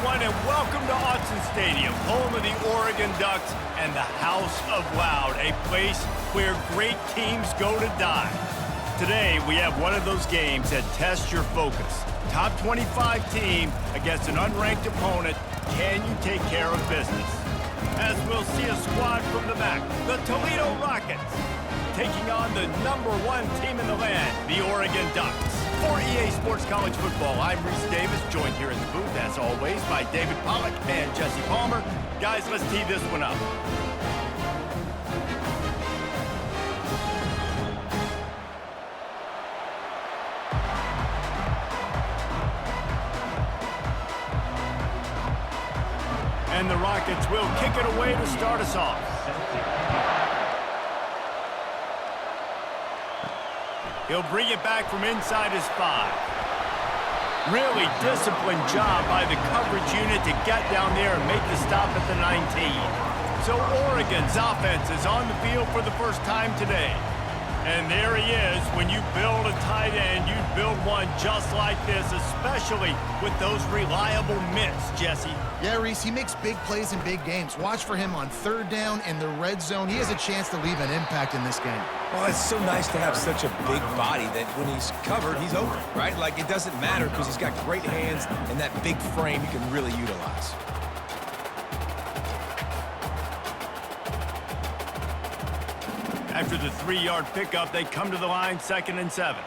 everyone, and welcome to Autzen Stadium, home of the Oregon Ducks and the House of Loud, a place where great teams go to die. Today, we have one of those games that tests your focus. Top 25 team against an unranked opponent. Can you take care of business? As we'll see a squad from the back, the Toledo Rockets, taking on the #1 team in the land, the Oregon Ducks. For EA Sports College Football, I'm Reese Davis, joined here in the booth, as always, by David Pollack and Jesse Palmer. Guys, let's tee this one up. And the Rockets will kick it away to start us off. He'll bring it back from inside his 5. Really disciplined job by the coverage unit to get down there and make the stop at the 19. So Oregon's offense is on the field for the first time today. And there he is. When you build a tight end, you build one just like this, especially with those reliable mitts, Jesse. Yeah, Reese, he makes big plays in big games. Watch for him on third down in the red zone. He has a chance to leave an impact in this game. Well, it's so nice to have such a big body that when he's covered, he's open, right? Like, it doesn't matter because he's got great hands and that big frame you can really utilize. After the 3-yard pickup, they come to the line, 2nd and 7.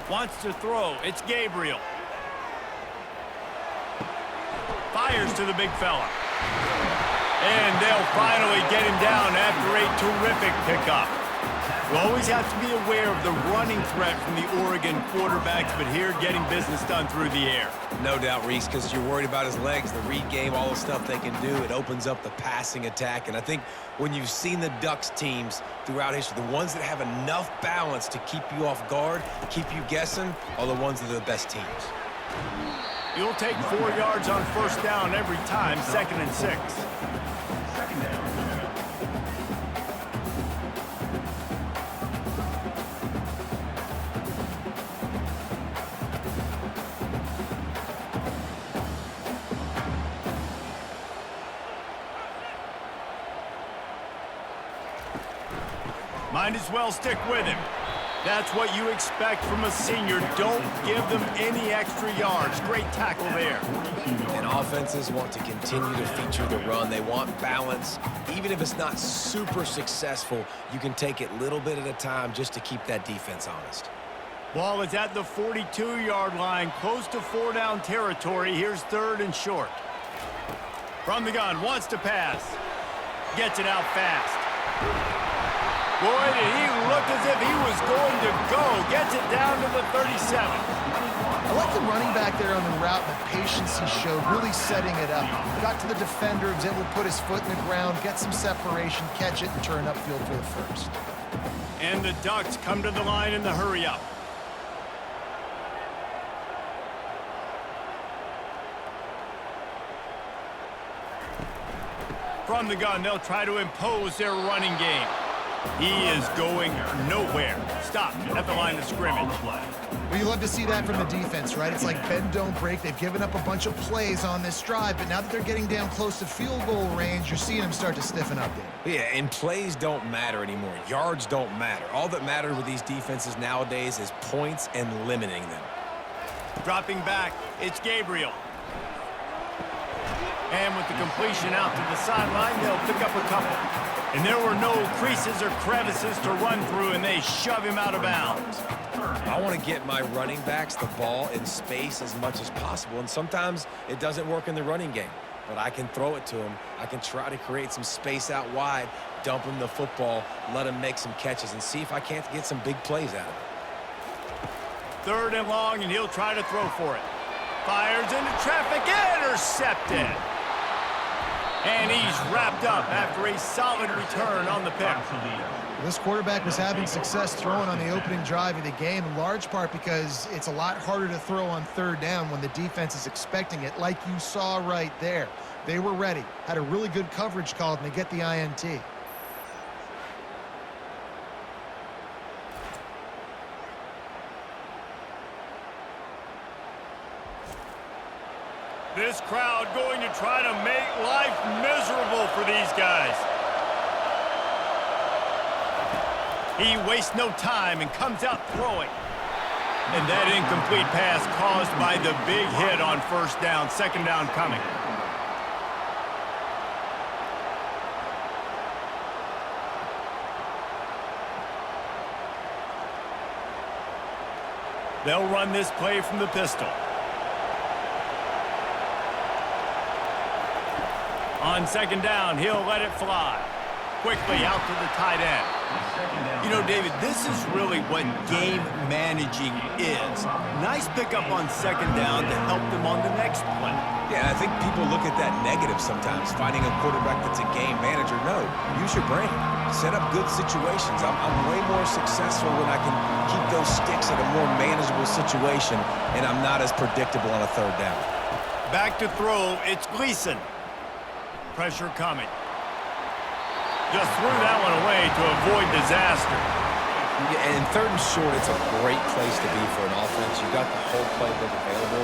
Wants to throw. It's Gabriel. Fires to the big fella. And they'll finally get him down after a terrific pickup. We'll always have to be aware of the running threat from the Oregon quarterbacks, but here getting business done through the air. No doubt, Reese, because you're worried about his legs, the read game, all the stuff they can do. It opens up the passing attack. And I think when you've seen the Ducks teams throughout history, the ones that have enough balance to keep you off guard, keep you guessing, are the ones that are the best teams. You'll take 4 yards on first down every time, 2nd and 6. Might as well stick with him. That's what you expect from a senior. Don't give them any extra yards. Great tackle there. And offenses want to continue to feature the run. They want balance. Even if it's not super successful, you can take it little bit at a time just to keep that defense honest. Ball is at the 42-yard line, close to 4-down territory. Here's 3rd and short. From the gun, wants to pass. Gets it out fast. Boy, did he look as if he was going to go. Gets it down to the 37. I like the running back there on the route, the patience he showed, really setting it up. Got to the defender, was able to put his foot in the ground, get some separation, catch it, and turn upfield for the first. And the Ducks come to the line in the hurry-up. From the gun, they'll try to impose their running game. He is going nowhere. Stop at the line of scrimmage. Well, you love to see that from the defense, right? It's like bend, don't break. They've given up a bunch of plays on this drive, but now that they're getting down close to field goal range, you're seeing them start to stiffen up there. Yeah, and plays don't matter anymore. Yards don't matter. All that matters with these defenses nowadays is points and limiting them. Dropping back, it's Gabriel. And with the completion out to the sideline, they'll pick up a couple. And there were no creases or crevices to run through, and they shove him out of bounds. I want to get my running backs the ball in space as much as possible, and sometimes it doesn't work in the running game. But I can throw it to him. I can try to create some space out wide, dump him the football, let him make some catches, and see if I can't get some big plays out of it. 3rd and long, and he'll try to throw for it. Fires into traffic, intercepted. And he's wrapped up after a solid return on the pick. This quarterback was having success throwing on the opening drive of the game, in large part because it's a lot harder to throw on 3rd down when the defense is expecting it, like you saw right there. They were ready, had a really good coverage call, and they get the INT. This crowd going to try to make life miserable for these guys. He wastes no time and comes out throwing. And that incomplete pass caused by the big hit on first down. Second down coming. They'll run this play from the pistol. On second down, he'll let it fly. Quickly out to the tight end. You know, David, this is really what game managing is. Nice pickup on second down to help them on the next play. Yeah, I think people look at that negative sometimes, finding a quarterback that's a game manager. No, use your brain. Set up good situations. I'm way more successful when I can keep those sticks in a more manageable situation, and I'm not as predictable on a third down. Back to throw, it's Gleason. Pressure coming. Just threw that one away to avoid disaster. Yeah, and third and short, it's a great place to be for an offense. You got the whole playbook available,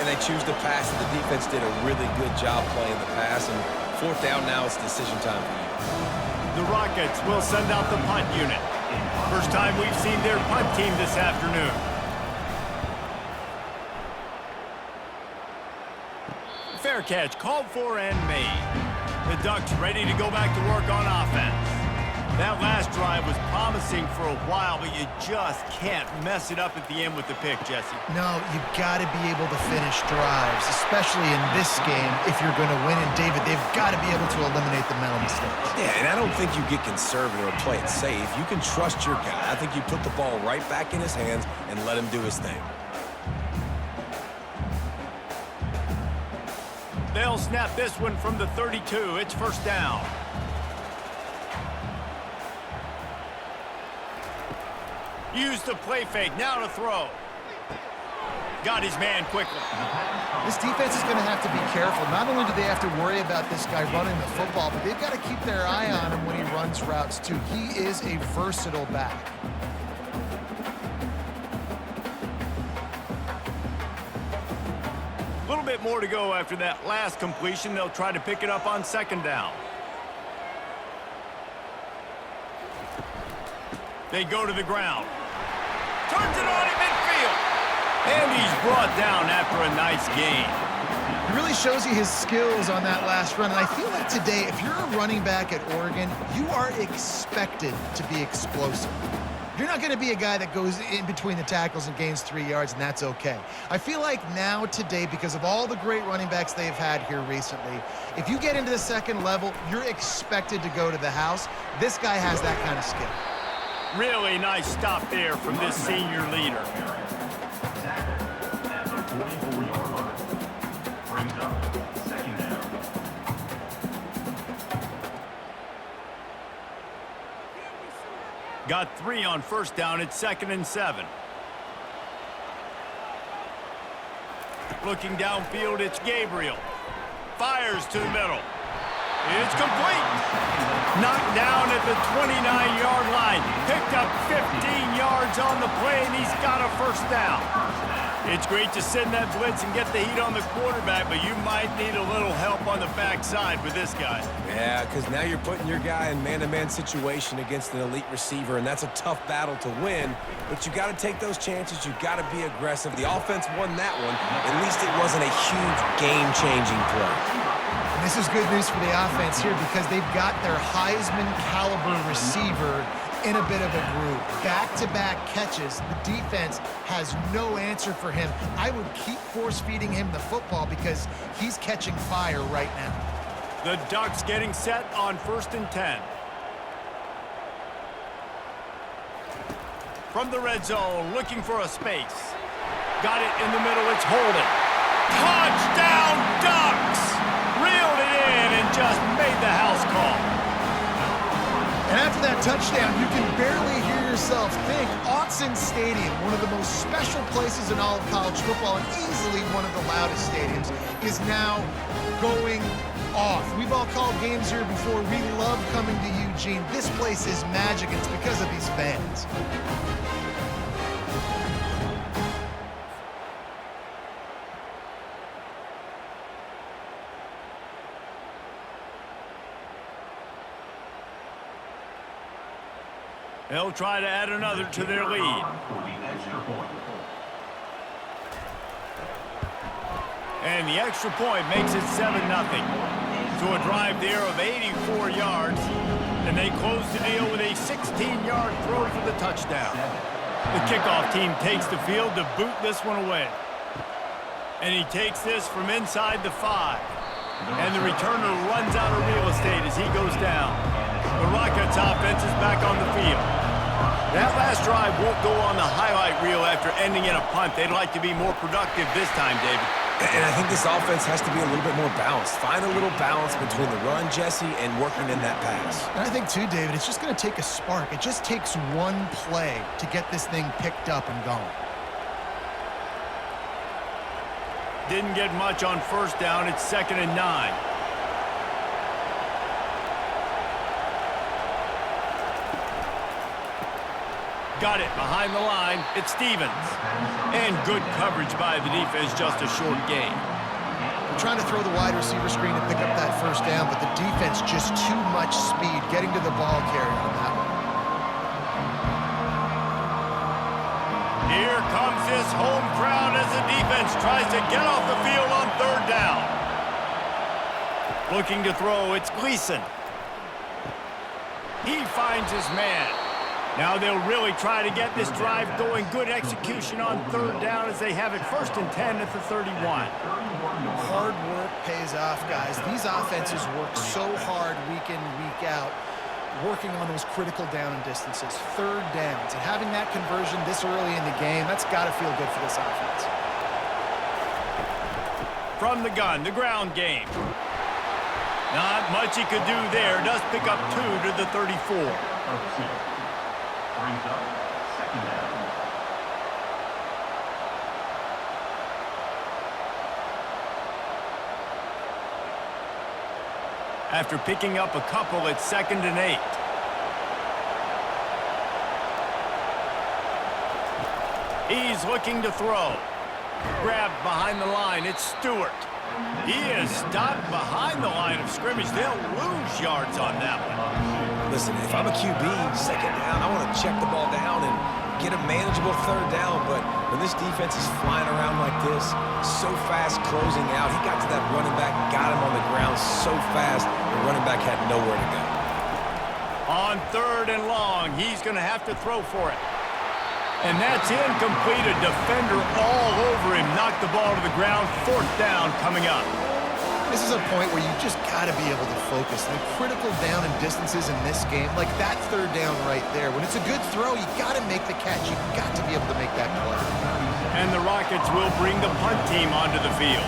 and they choose to pass, and the defense did a really good job playing the pass. And fourth down now, it's decision time for you. The Rockets will send out the punt unit. First time we've seen their punt team this afternoon. Fair catch, called for and made. The Ducks ready to go back to work on offense. That last drive was promising for a while, but you just can't mess it up at the end with the pick, Jesse. No, you got to be able to finish drives, especially in this game if you're going to win. And, David, they've got to be able to eliminate the mental mistakes. Yeah, and I don't think you get conservative or play it safe. You can trust your guy. I think you put the ball right back in his hands and let him do his thing. They'll snap this one from the 32. It's first down. Use the play fake. Now to throw. Got his man quickly. This defense is going to have to be careful. Not only do they have to worry about this guy running the football, but they've got to keep their eye on him when he runs routes too. He is a versatile back. A little bit more to go after that last completion. They'll try to pick it up on second down. They go to the ground. Turns it on in midfield. And he's brought down after a nice gain. It really shows you his skills on that last run. And I feel like today, if you're a running back at Oregon, you are expected to be explosive. You're not going to be a guy that goes in between the tackles and gains 3 yards, and that's okay. I feel like now today, because of all the great running backs they've had here recently, if you get into the second level, you're expected to go to the house. This guy has that kind of skill. Really nice stop there from this senior leader. Got 3 on first down. It's 2nd and 7. Looking downfield, it's Gabriel. Fires to the middle. It's complete. Knocked down at the 29-yard line. Picked up 15 yards on the play, and he's got a first down. It's great to send that blitz and get the heat on the quarterback, but you might need a little help on the backside with this guy. Yeah, because now you're putting your guy in man-to-man situation against an elite receiver, and that's a tough battle to win. But you got to take those chances. You got to be aggressive. The offense won that one. At least it wasn't a huge game-changing play. And this is good news for the offense here because they've got their Heisman-caliber receiver in a bit of a groove. Back-to-back catches. The defense has no answer for him. I would keep force-feeding him the football because he's catching fire right now. The Ducks getting set on 1st and 10. From the red zone, looking for a space. Got it in the middle, it's Holden. Touchdown, Ducks! Reeled it in and just made the house call. And after that touchdown, you can barely hear yourself think. Autzen Stadium, one of the most special places in all of college football and easily one of the loudest stadiums, is now going off. We've all called games here before. We love coming to Eugene. This place is magic, and it's because of these fans. They'll try to add another to their lead. And the extra point makes it 7-0. So a drive there of 84 yards. And they close the deal with a 16-yard throw for the touchdown. The kickoff team takes the field to boot this one away. And he takes this from inside the 5. And the returner runs out of real estate as he goes down. The Rockets offense is back on the field. That last drive won't go on the highlight reel after ending in a punt. They'd like to be more productive this time, David. And I think this offense has to be a little bit more balanced. Find a little balance between the run, Jesse, and working in that pass. And I think, too, David, it's just going to take a spark. It just takes one play to get this thing picked up and going. Didn't get much on first down. It's 2nd and 9. Got it behind the line. It's Stevens. And good coverage by the defense, just a short gain. They're trying to throw the wide receiver screen to pick up that first down, but the defense just too much speed getting to the ball carrier on that one. Here comes this home crowd as the defense tries to get off the field on 3rd down. Looking to throw, it's Gleason. He finds his man. Now they'll really try to get this drive going. Good execution on 3rd down as they have it 1st and 10 at the 31. Hard work pays off, guys. These offenses work so hard week in, week out, working on those critical down and distances, 3rd downs. And having that conversion this early in the game, that's got to feel good for this offense. From the gun, the ground game. Not much he could do there. Does pick up 2 to the 34. Brings up 2nd down. After picking up a couple, it's 2nd and 8. He's looking to throw. Grabbed behind the line. It's Stewart. He is stopped behind the line of scrimmage. They'll lose yards on that one. Listen, if I'm a QB, 2nd down, I want to check the ball down and get a manageable 3rd down. But when this defense is flying around like this, so fast closing out, he got to that running back, got him on the ground so fast, the running back had nowhere to go. On 3rd and long, he's going to have to throw for it. And that's incomplete. A defender all over him. Knocked the ball to the ground. 4th down coming up. This is a point where you just got to be able to focus. The critical down and distances in this game, like that 3rd down right there. When it's a good throw, you got to make the catch. You got to be able to make that play. And the Rockets will bring the punt team onto the field.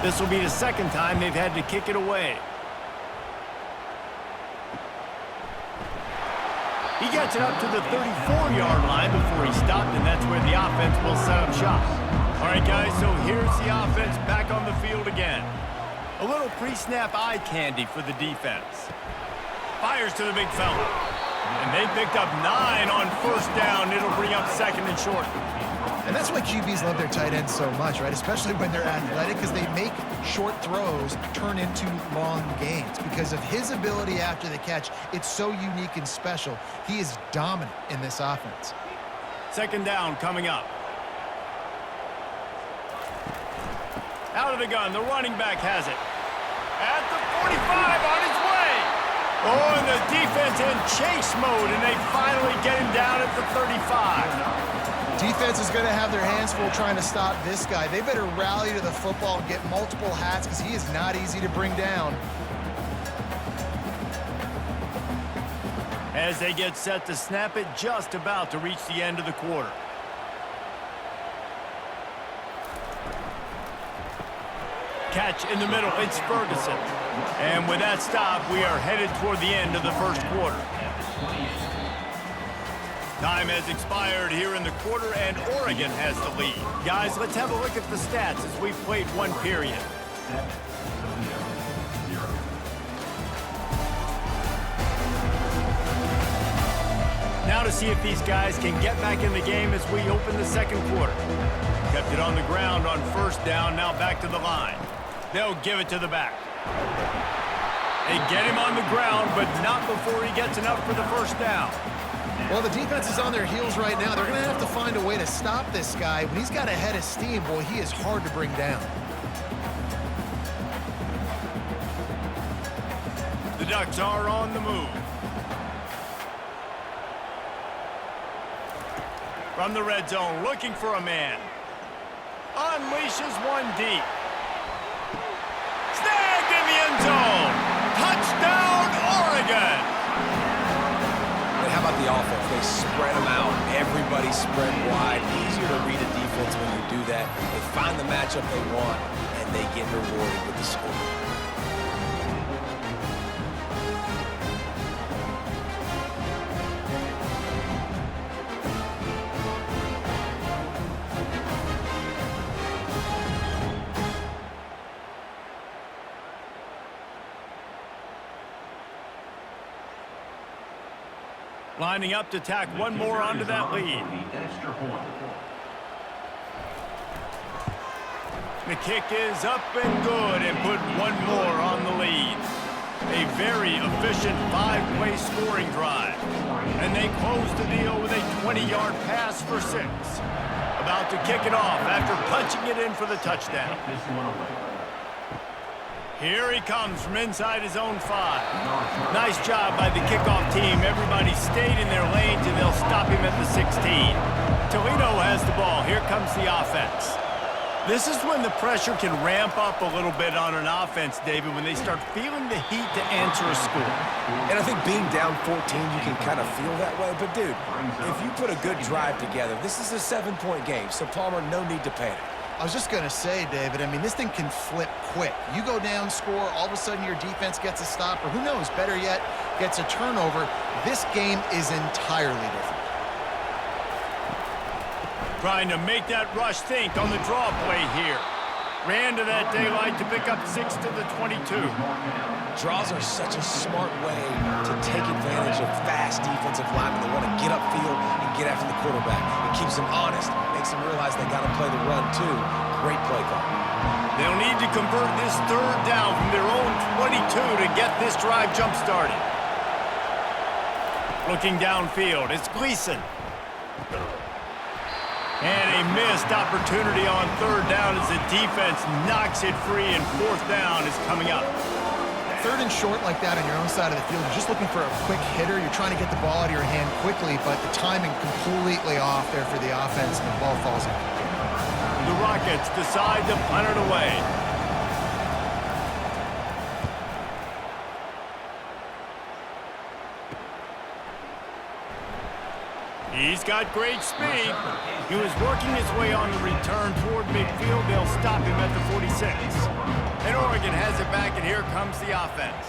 This will be the 2nd time they've had to kick it away. He gets it up to the 34-yard line before he stopped, and that's where the offense will set up shop. All right, guys, so here's the offense back on the field again. A little pre-snap eye candy for the defense. Fires to the big fella. And they picked up 9 on 1st down. It'll bring up 2nd and short. And that's why QBs love their tight ends so much, right? Especially when they're athletic, because they make short throws turn into long gains. Because of his ability after the catch, it's so unique and special. He is dominant in this offense. 2nd down coming up. Out of the gun, the running back has it. At the 45, on his way. Oh, and the defense in chase mode, and they finally get him down at the 35. Defense is going to have their hands full trying to stop this guy. They better rally to the football and get multiple hats because he is not easy to bring down. As they get set to snap it, just about to reach the end of the quarter. Catch in the middle, it's Ferguson. And with that stop, we are headed toward the end of the 1st quarter. Time has expired here in the quarter, and Oregon has the lead. Guys, let's have a look at the stats as we've played 1 period. Now to see if these guys can get back in the game as we open the 2nd quarter. Kept it on the ground on 1st down, now back to the line. They'll give it to the back. They get him on the ground, but not before he gets enough for the 1st down. Well, the defense is on their heels right now. They're going to have to find a way to stop this guy. When he's got a head of steam, boy, he is hard to bring down. The Ducks are on the move. From the red zone, looking for a man. Unleashes one deep. Snagged in the end zone. Touchdown, Oregon. And how about the offense? They spread them out. Everybody spread wide. Easier to read a defense when you do that. They find the matchup they want, and they get rewarded with the score. Lining up to tack one more onto that lead. The kick is up and good and put one more on the lead. A very efficient 5-play scoring drive. And they close the deal with a 20-yard pass for 6. About to kick it off after punching it in for the touchdown. Here he comes from inside his own 5. Nice job by the kickoff team. Everybody stayed in their lanes, and they'll stop him at the 16. Toledo has the ball. Here comes the offense. This is when the pressure can ramp up a little bit on an offense, David, when they start feeling the heat to answer a score. And I think being down 14, you can kind of feel that way. But, dude, if you put a good drive together, this is a 7-point game, so Palmer, no need to panic. I was just going to say, David, I mean, this thing can flip quick. You go down, score, all of a sudden your defense gets a stop, or who knows, better yet, gets a turnover. This game is entirely different. Trying to make that rush think on the draw play here. Ran to that daylight to pick up 6 to the 22. Draws are such a smart way to take advantage of fast defensive linemen that want to get upfield and get after the quarterback. It keeps them honest, makes them realize they got to play the run too. Great play call. They'll need to convert this 3rd down from their own 22 to get this drive jump-started. Looking downfield, it's Gleason. And a missed opportunity on 3rd down as the defense knocks it free, and 4th down is coming up. 3rd and short like that on your own side of the field, you're just looking for a quick hitter. You're trying to get the ball out of your hand quickly, but the timing completely off there for the offense, and the ball falls in. The Rockets decide to punt it away. He's got great speed. He was working his way on the return toward midfield. They'll stop him at the 46. And Oregon has it back, and here comes the offense.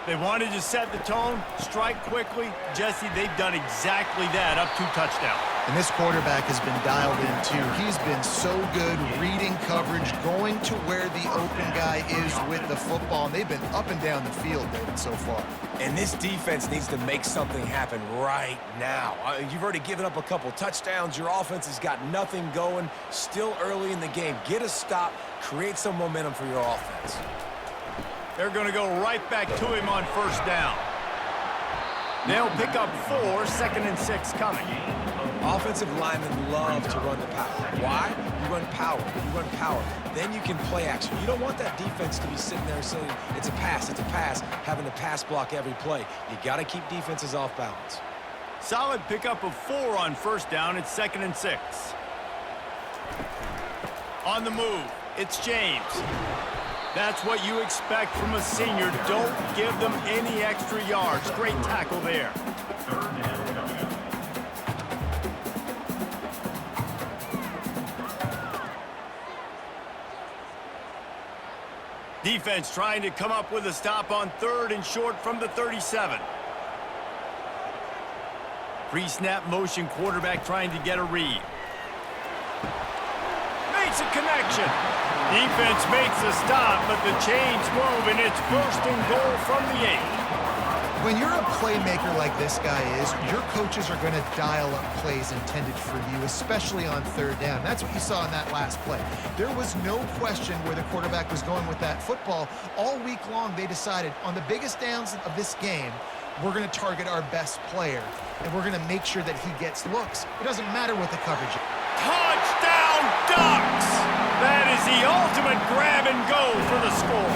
They wanted to set the tone, strike quickly. Jesse, they've done exactly that, up 2 touchdowns. And this quarterback has been dialed in, too. He's been so good reading coverage, going to where the open guy is with the football. And they've been up and down the field, David, so far. And this defense needs to make something happen right now. You've already given up a couple touchdowns. Your offense has got nothing going. Still early in the game. Get a stop. Create some momentum for your offense. They're going to go right back to him on 1st down. They'll pick up 4, 2nd and 6 coming. Offensive linemen love to run the power. Why? You run power. You run power. Then you can play action. You don't want that defense to be sitting there saying, it's a pass, having to pass block every play. You got to keep defenses off balance. Solid pickup of 4 on 1st down. It's 2nd and 6. On the move, it's James. That's what you expect from a senior. Don't give them any extra yards. Great tackle there. Defense trying to come up with a stop on 3rd and short from the 37. Pre-snap motion, quarterback trying to get a read. Makes a connection. Defense makes a stop, but the chains move, and it's 1st and goal from the 8. When you're a playmaker like this guy is, your coaches are going to dial up plays intended for you, especially on 3rd down. That's what you saw in that last play. There was no question where the quarterback was going with that football. All week long, they decided on the biggest downs of this game, we're going to target our best player, and we're going to make sure that he gets looks. It doesn't matter what the coverage is. Touchdown Ducks! That is the ultimate grab and go for the score.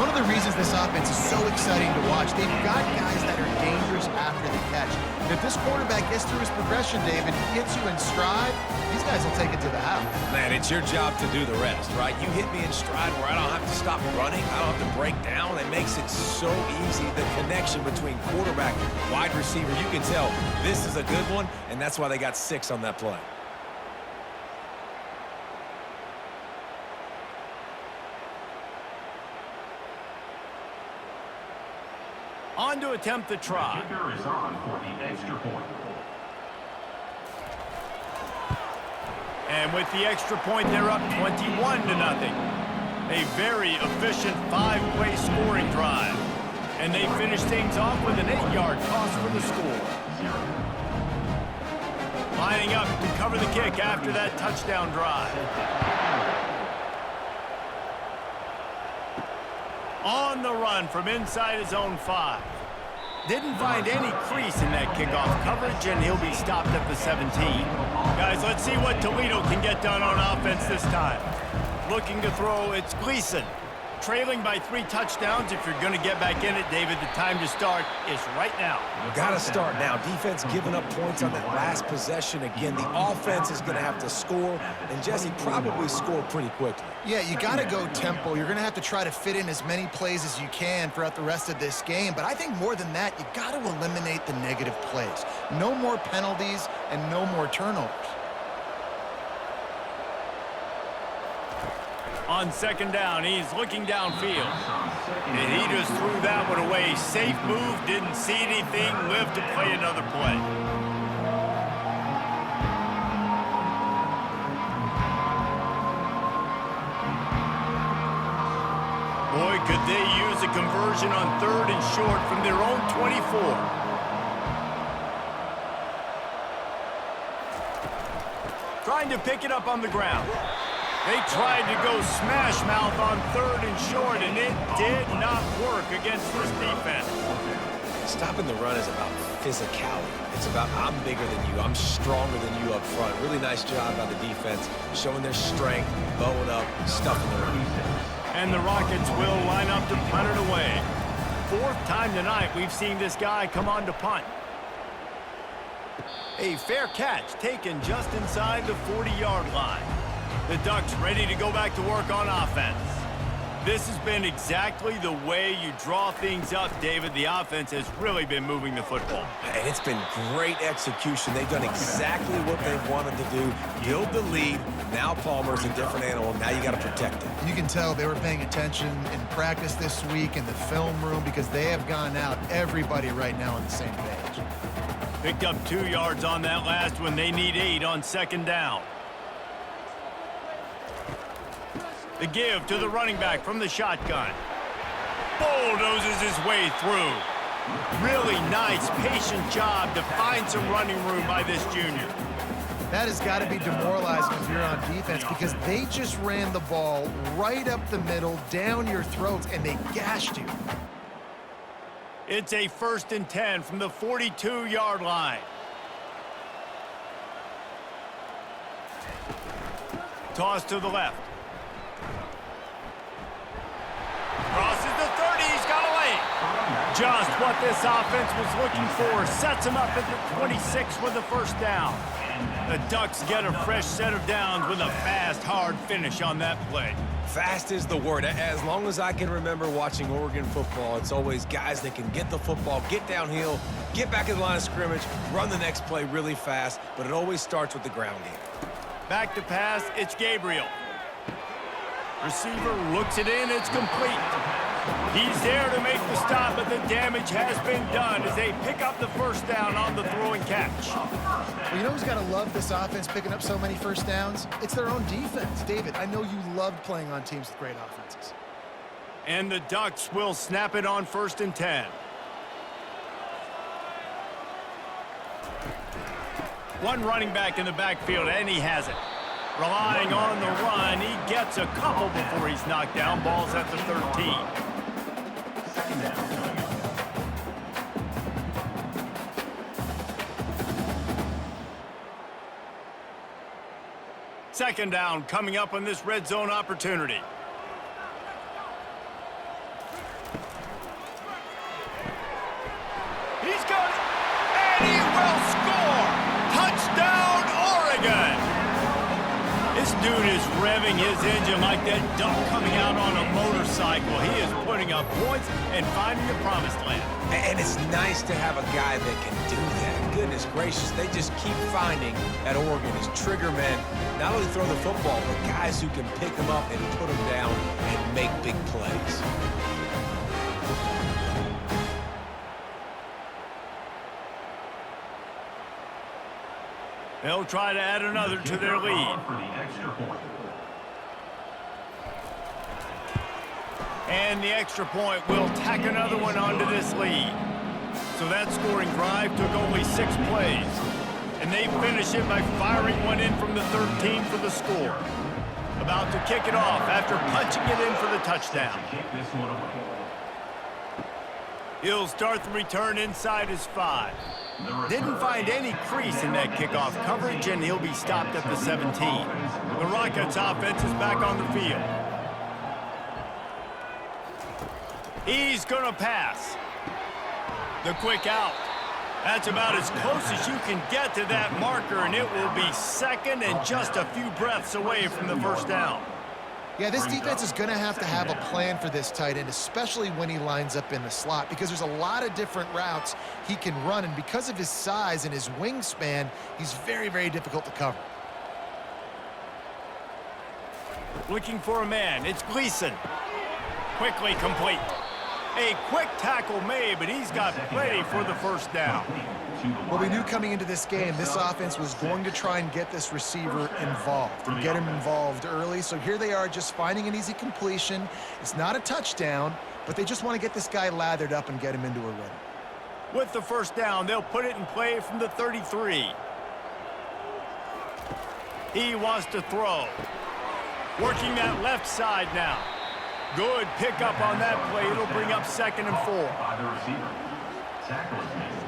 One of the reasons this offense is so exciting to watch, they've got guys that are dangerous after the catch. And if this quarterback gets through his progression, David, gets you in stride, these guys will take it to the house. Man, it's your job to do the rest, right? You hit me in stride where I don't have to stop running. I don't have to break down. It makes it so easy. The connection between quarterback, wide receiver, you can tell this is a good one, and that's why they got 6 on that play. On to attempt the try. The kicker is on for the extra point. And with the extra point, they're up 21-0. A very efficient 5-play scoring drive. And they finish things off with an 8-yard toss for the score. Lining up to cover the kick after that touchdown drive. On the run from inside his own 5. Didn't find any crease in that kickoff coverage, and he'll be stopped at the 17. Guys, let's see what Toledo can get done on offense this time. Looking to throw, it's Gleason. Trailing by 3 touchdowns. If you're going to get back in it, David, the time to start is right now. Got to start now. Defense giving up points on that last possession. Again, the offense is going to have to score, and Jesse probably score pretty quickly. Yeah, you got to go tempo. You're going to have to try to fit in as many plays as you can throughout the rest of this game. But I think more than that, you got to eliminate the negative plays. No more penalties and no more turnovers. On second down, he's looking downfield. And he just threw that one away. Safe move, didn't see anything, lived to play another play. Boy, could they use a conversion on 3rd and short from their own 24. Trying to pick it up on the ground. They tried to go smash mouth on 3rd and short, and it did not work against this defense. Stopping the run is about physicality. It's about I'm bigger than you, I'm stronger than you up front. Really nice job by the defense, showing their strength, bowing up, stuffing the run. And the Rockets will line up to punt it away. 4th time tonight we've seen this guy come on to punt. A fair catch taken just inside the 40-yard line. The Ducks ready to go back to work on offense. This has been exactly the way you draw things up, David. The offense has really been moving the football. And it's been great execution. They've done exactly what they wanted to do. Build the lead. Now Palmer's a different animal. Now you got to protect him. You can tell they were paying attention in practice this week in the film room because they have gone out, everybody right now on the same page. Picked up 2 yards on that last one. They need 8 on second down. The give to the running back from the shotgun. Bulldozes his way through. Really nice, patient job to find some running room by this junior. That has got to be demoralizing if you're on defense because they just ran the ball right up the middle, down your throats, and they gashed you. It's a 1st and 10 from the 42-yard line. Toss to the left. Crosses the 30, he's got away. Just what this offense was looking for. Sets him up at the 26 with the 1st down. The Ducks get a fresh set of downs with a fast, hard finish on that play. Fast is the word. As long as I can remember watching Oregon football, it's always guys that can get the football, get downhill, get back in the line of scrimmage, run the next play really fast, but it always starts with the ground game. Back to pass, it's Gabriel. Receiver looks it in, it's complete. He's there to make the stop, but the damage has been done as they pick up the 1st down on the throw and catch. Well, you know who's got to love this offense picking up so many 1st downs? It's their own defense. David, I know you loved playing on teams with great offenses. And the Ducks will snap it on 1st and 10. One running back in the backfield, and he has it. Relying on the run, he gets a couple before he's knocked down. Ball's at the 13. Second down coming up on this red zone opportunity. He's got it, and he will score! Touchdown, Oregon! This dude is revving his engine like that duck coming out on a motorcycle. He is putting up points and finding the promised land. And it's nice to have a guy that can do that. Goodness gracious, they just keep finding at Oregon is trigger men. Not only throw the football, but guys who can pick them up and put them down and make big plays. They'll try to add another to their lead. And the extra point will tack another one onto this lead. So that scoring drive took only 6 plays. And they finish it by firing one in from the 13 for the score. About to kick it off after punching it in for the touchdown. He'll start the return inside his 5. Didn't find any crease in that kickoff coverage, and he'll be stopped at the 17. The Rockets offense is back on the field. He's going to pass. The quick out. That's about as close as you can get to that marker, and it will be second and just a few breaths away from the first down. Yeah, this defense is going to have a plan for this tight end, especially when he lines up in the slot, because there's a lot of different routes he can run, and because of his size and his wingspan, he's very, very difficult to cover. Looking for a man. It's Gleason. Quickly complete. A quick tackle made, but he's got plenty for the first down. Well, we knew coming into this game, this offense was going to try and get this receiver involved and get him involved early. So here they are just finding an easy completion. It's not a touchdown, but they just want to get this guy lathered up and get him into a rhythm. With the first down, they'll put it in play from the 33. He wants to throw. Working that left side now. Good pickup on that play. It'll bring up 2nd and 4. By the receiver. Tackle is made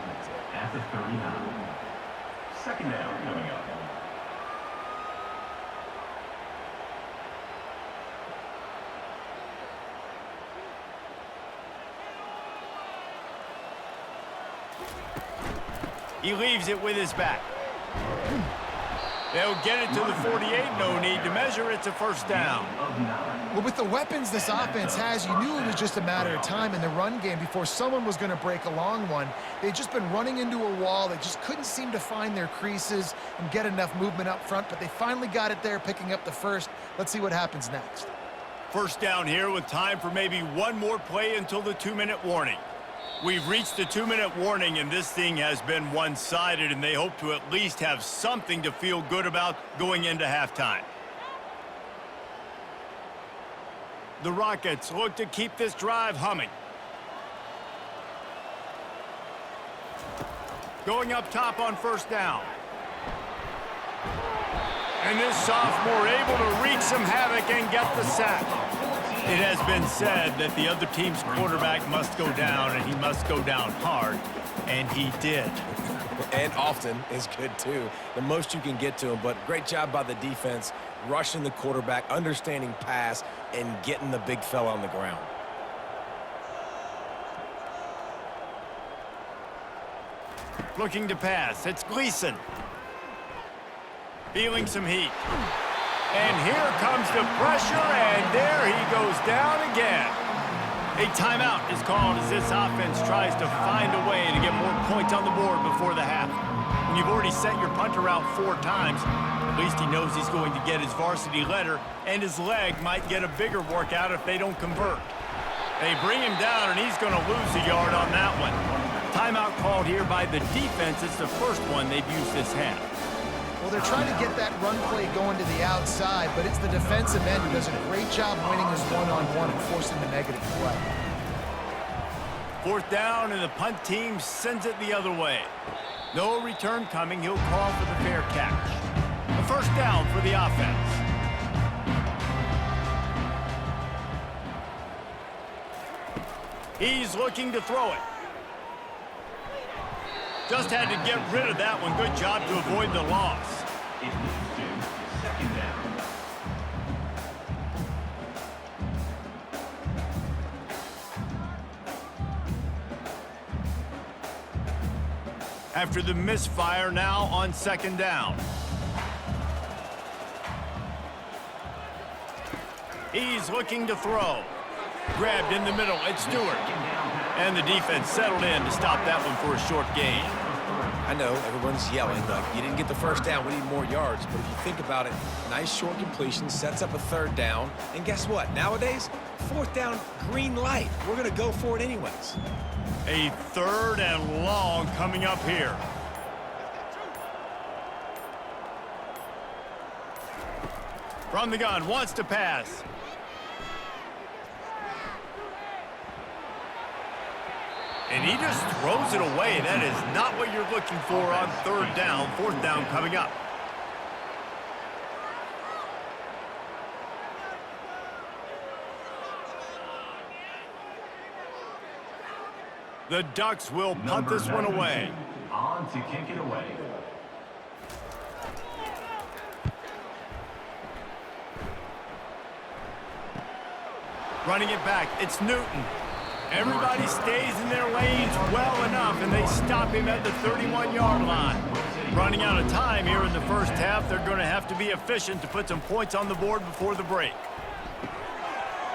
at the 39. Second down coming up. He leaves it with his back. They'll get it to the 48. No need to measure. It's a first down. Well, with the weapons this offense has, you knew it was just a matter of time in the run game before someone was going to break a long one. They'd just been running into a wall. They just couldn't seem to find their creases and get enough movement up front, but they finally got it there, picking up the first. Let's see what happens next. First down here with time for maybe one more play until the 2-minute warning. We've reached the 2-minute warning, and this thing has been one-sided, and they hope to at least have something to feel good about going into halftime. The Rockets look to keep this drive humming. Going up top on first down. And this sophomore able to wreak some havoc and get the sack. It has been said that the other team's quarterback must go down, and he must go down hard, and he did. And often is good, too. The most you can get to him, but great job by the defense, rushing the quarterback, understanding pass, and getting the big fella on the ground. Looking to pass. It's Gleason. Feeling some heat. And here comes the pressure, and there he goes down again. A timeout is called as this offense tries to find a way to get more points on the board before the half. When you've already sent your punter out 4 times, at least he knows he's going to get his varsity letter, and his leg might get a bigger workout if they don't convert. They bring him down, and he's going to lose a yard on that one. Timeout called here by the defense. It's the first one they've used this half. Well, they're trying to get that run play going to the outside, but it's the defensive end who does a great job winning his one-on-one and forcing the negative play. 4th down, and the punt team sends it the other way. No return coming. He'll call for the fair catch. A first down for the offense. He's looking to throw it. Just had to get rid of that one. Good job to avoid the loss. It leads to second down. After the misfire, now on second down. He's looking to throw. Grabbed in the middle, it's Stewart. And the defense settled in to stop that one for a short gain. I know everyone's yelling, like, you didn't get the first down, we need more yards. But if you think about it, nice short completion, sets up a third down. And guess what? Nowadays, fourth down, green light. We're going to go for it anyways. A third and long coming up here. From the gun, wants to pass. And he just throws it away. That is not what you're looking for on third down. Fourth down coming up. The Ducks will punt this one away. On to kick it away. Running it back, it's Newton. Everybody stays in their lanes well enough, and they stop him at the 31-yard line. Running out of time here in the first half, they're going to have to be efficient to put some points on the board before the break.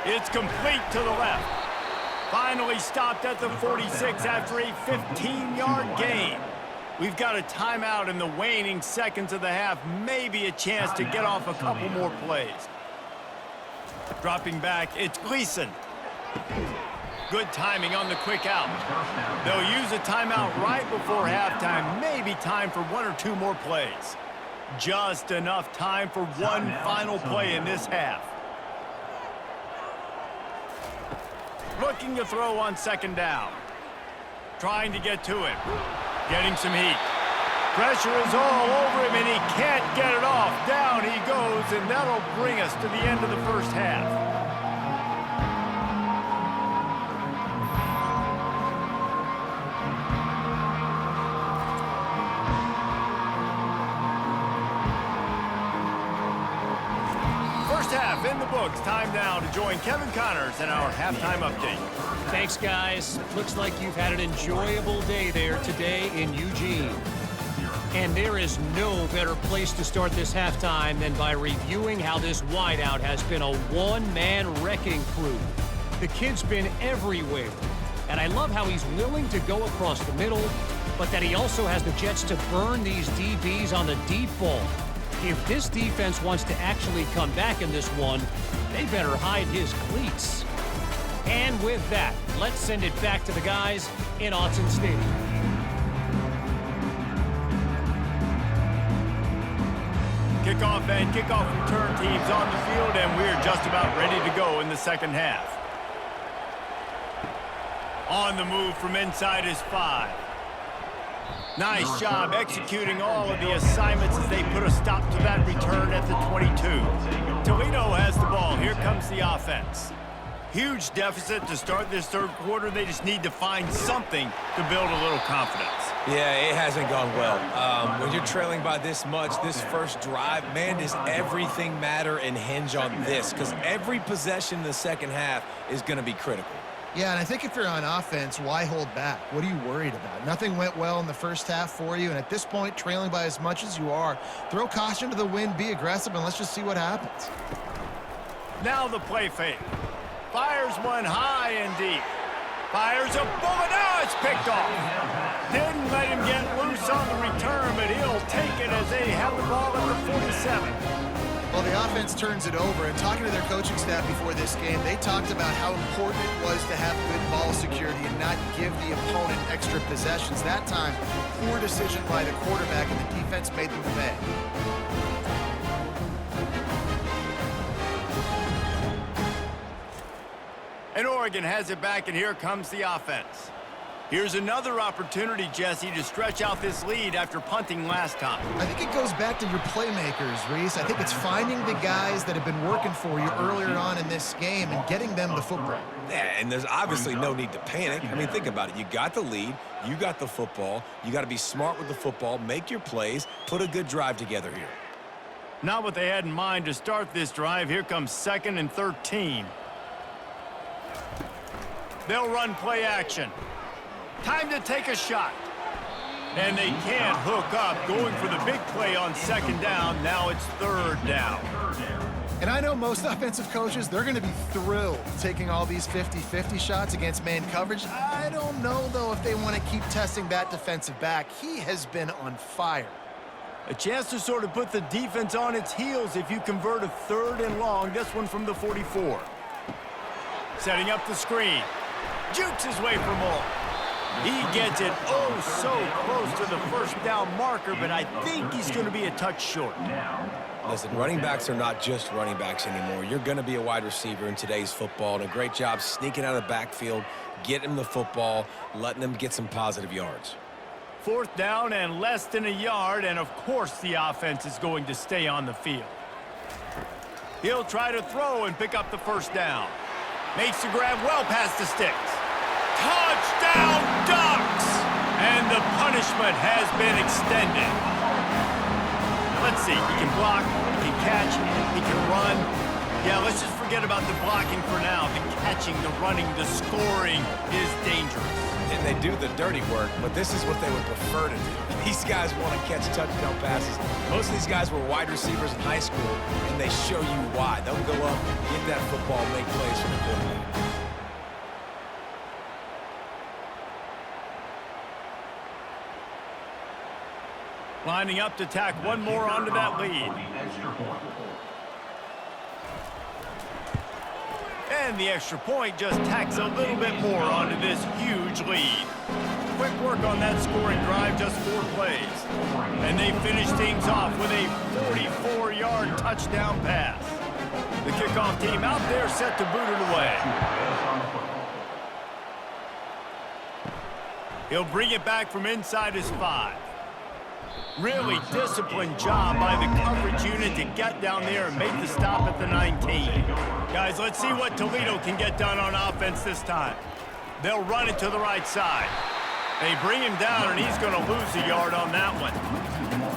It's complete to the left. Finally stopped at the 46 after a 15-yard gain. We've got a timeout in the waning seconds of the half, maybe a chance to get off a couple more plays. Dropping back, it's Gleason. Good timing on the quick out. They'll use a timeout right before halftime, maybe time for one or two more plays. Just enough time for one final play in this half. Looking to throw on second down. Trying to get to it. Getting some heat. Pressure is all over him, and he can't get it off. Down he goes, and that'll bring us to the end of the first half. First half in the books. Time now to join Kevin Connors in our halftime update. Thanks, guys. Looks like you've had an enjoyable day there today in Eugene. And there is no better place to start this halftime than by reviewing how this wideout has been a one-man wrecking crew. The kid's been everywhere. And I love how he's willing to go across the middle, but that he also has the jets to burn these DBs on the deep ball. If this defense wants to actually come back in this one, they better hide his cleats. And with that, let's send it back to the guys in Autzen Stadium. Kickoff and kickoff return teams on the field, and we're just about ready to go in the second half. On the move from inside is 5. Nice job executing all of the assignments as they put a stop to that return at the 22. Toledo has the ball. Here comes the offense. Huge deficit to start this third quarter. They just need to find something to build a little confidence. Yeah, it hasn't gone well. When you're trailing by this much, this first drive, man, does everything matter and hinge on this? Because every possession in the second half is going to be critical. Yeah, and I think if you're on offense, why hold back? What are you worried about? Nothing went well in the first half for you, and at this point, trailing by as much as you are, throw caution to the wind, be aggressive, and let's just see what happens. Now the play fake. Fires one high and deep. Fires a bullet. Now it's picked off. Didn't let him get loose on the return, but he'll take it as they have the ball at the 47. Well, the offense turns it over, and talking to their coaching staff before this game, they talked about how important it was to have good ball security and not give the opponent extra possessions. That time, poor decision by the quarterback, and the defense made them pay. And Oregon has it back, and here comes the offense. Here's another opportunity, Jesse, to stretch out this lead after punting last time. I think it goes back to your playmakers, Reese. I think it's finding the guys that have been working for you earlier on in this game and getting them the football. Yeah, and there's obviously no need to panic. I mean, think about it. You got the lead. You got the football. You got to be smart with the football, make your plays, put a good drive together here. Not what they had in mind to start this drive. Here comes 2nd and 13. They'll run play action. Time to take a shot. And they can't hook up, going for the big play on second down. Now it's third down. And I know most offensive coaches, they're going to be thrilled taking all these 50-50 shots against man coverage. I don't know, though, if they want to keep testing that defensive back. He has been on fire. A chance to sort of put the defense on its heels if you convert a third and long. This one from the 44. Setting up the screen. Jukes his way for more. He gets it so close to the first down marker, but I think he's going to be a touch short. Listen, running backs are not just running backs anymore. You're going to be a wide receiver in today's football, and a great job sneaking out of the backfield, getting them the football, letting them get some positive yards. Fourth down and less than a yard, and of course the offense is going to stay on the field. He'll try to throw and pick up the first down. Makes the grab well past the sticks. Touchdown Ducks! And the punishment has been extended. Let's see, he can block, he can catch, he can run. Yeah, let's just forget about the blocking for now. The catching, the running, the scoring is dangerous. And they do the dirty work, but this is what they would prefer to do. These guys want to catch touchdown passes. Most of these guys were wide receivers in high school, and they show you why. They'll go up, get that football, make plays for the quarterback. Lining up to tack one more onto that lead. And the extra point just tacks a little bit more onto this huge lead. Quick work on that scoring drive, just 4 plays. And they finish things off with a 44-yard touchdown pass. The kickoff team out there set to boot it away. He'll bring it back from inside his 5. Really disciplined job by the coverage unit to get down there and make the stop at the 19. Guys, let's see what Toledo can get done on offense this time. They'll run it to the right side. They bring him down, and he's going to lose a yard on that one.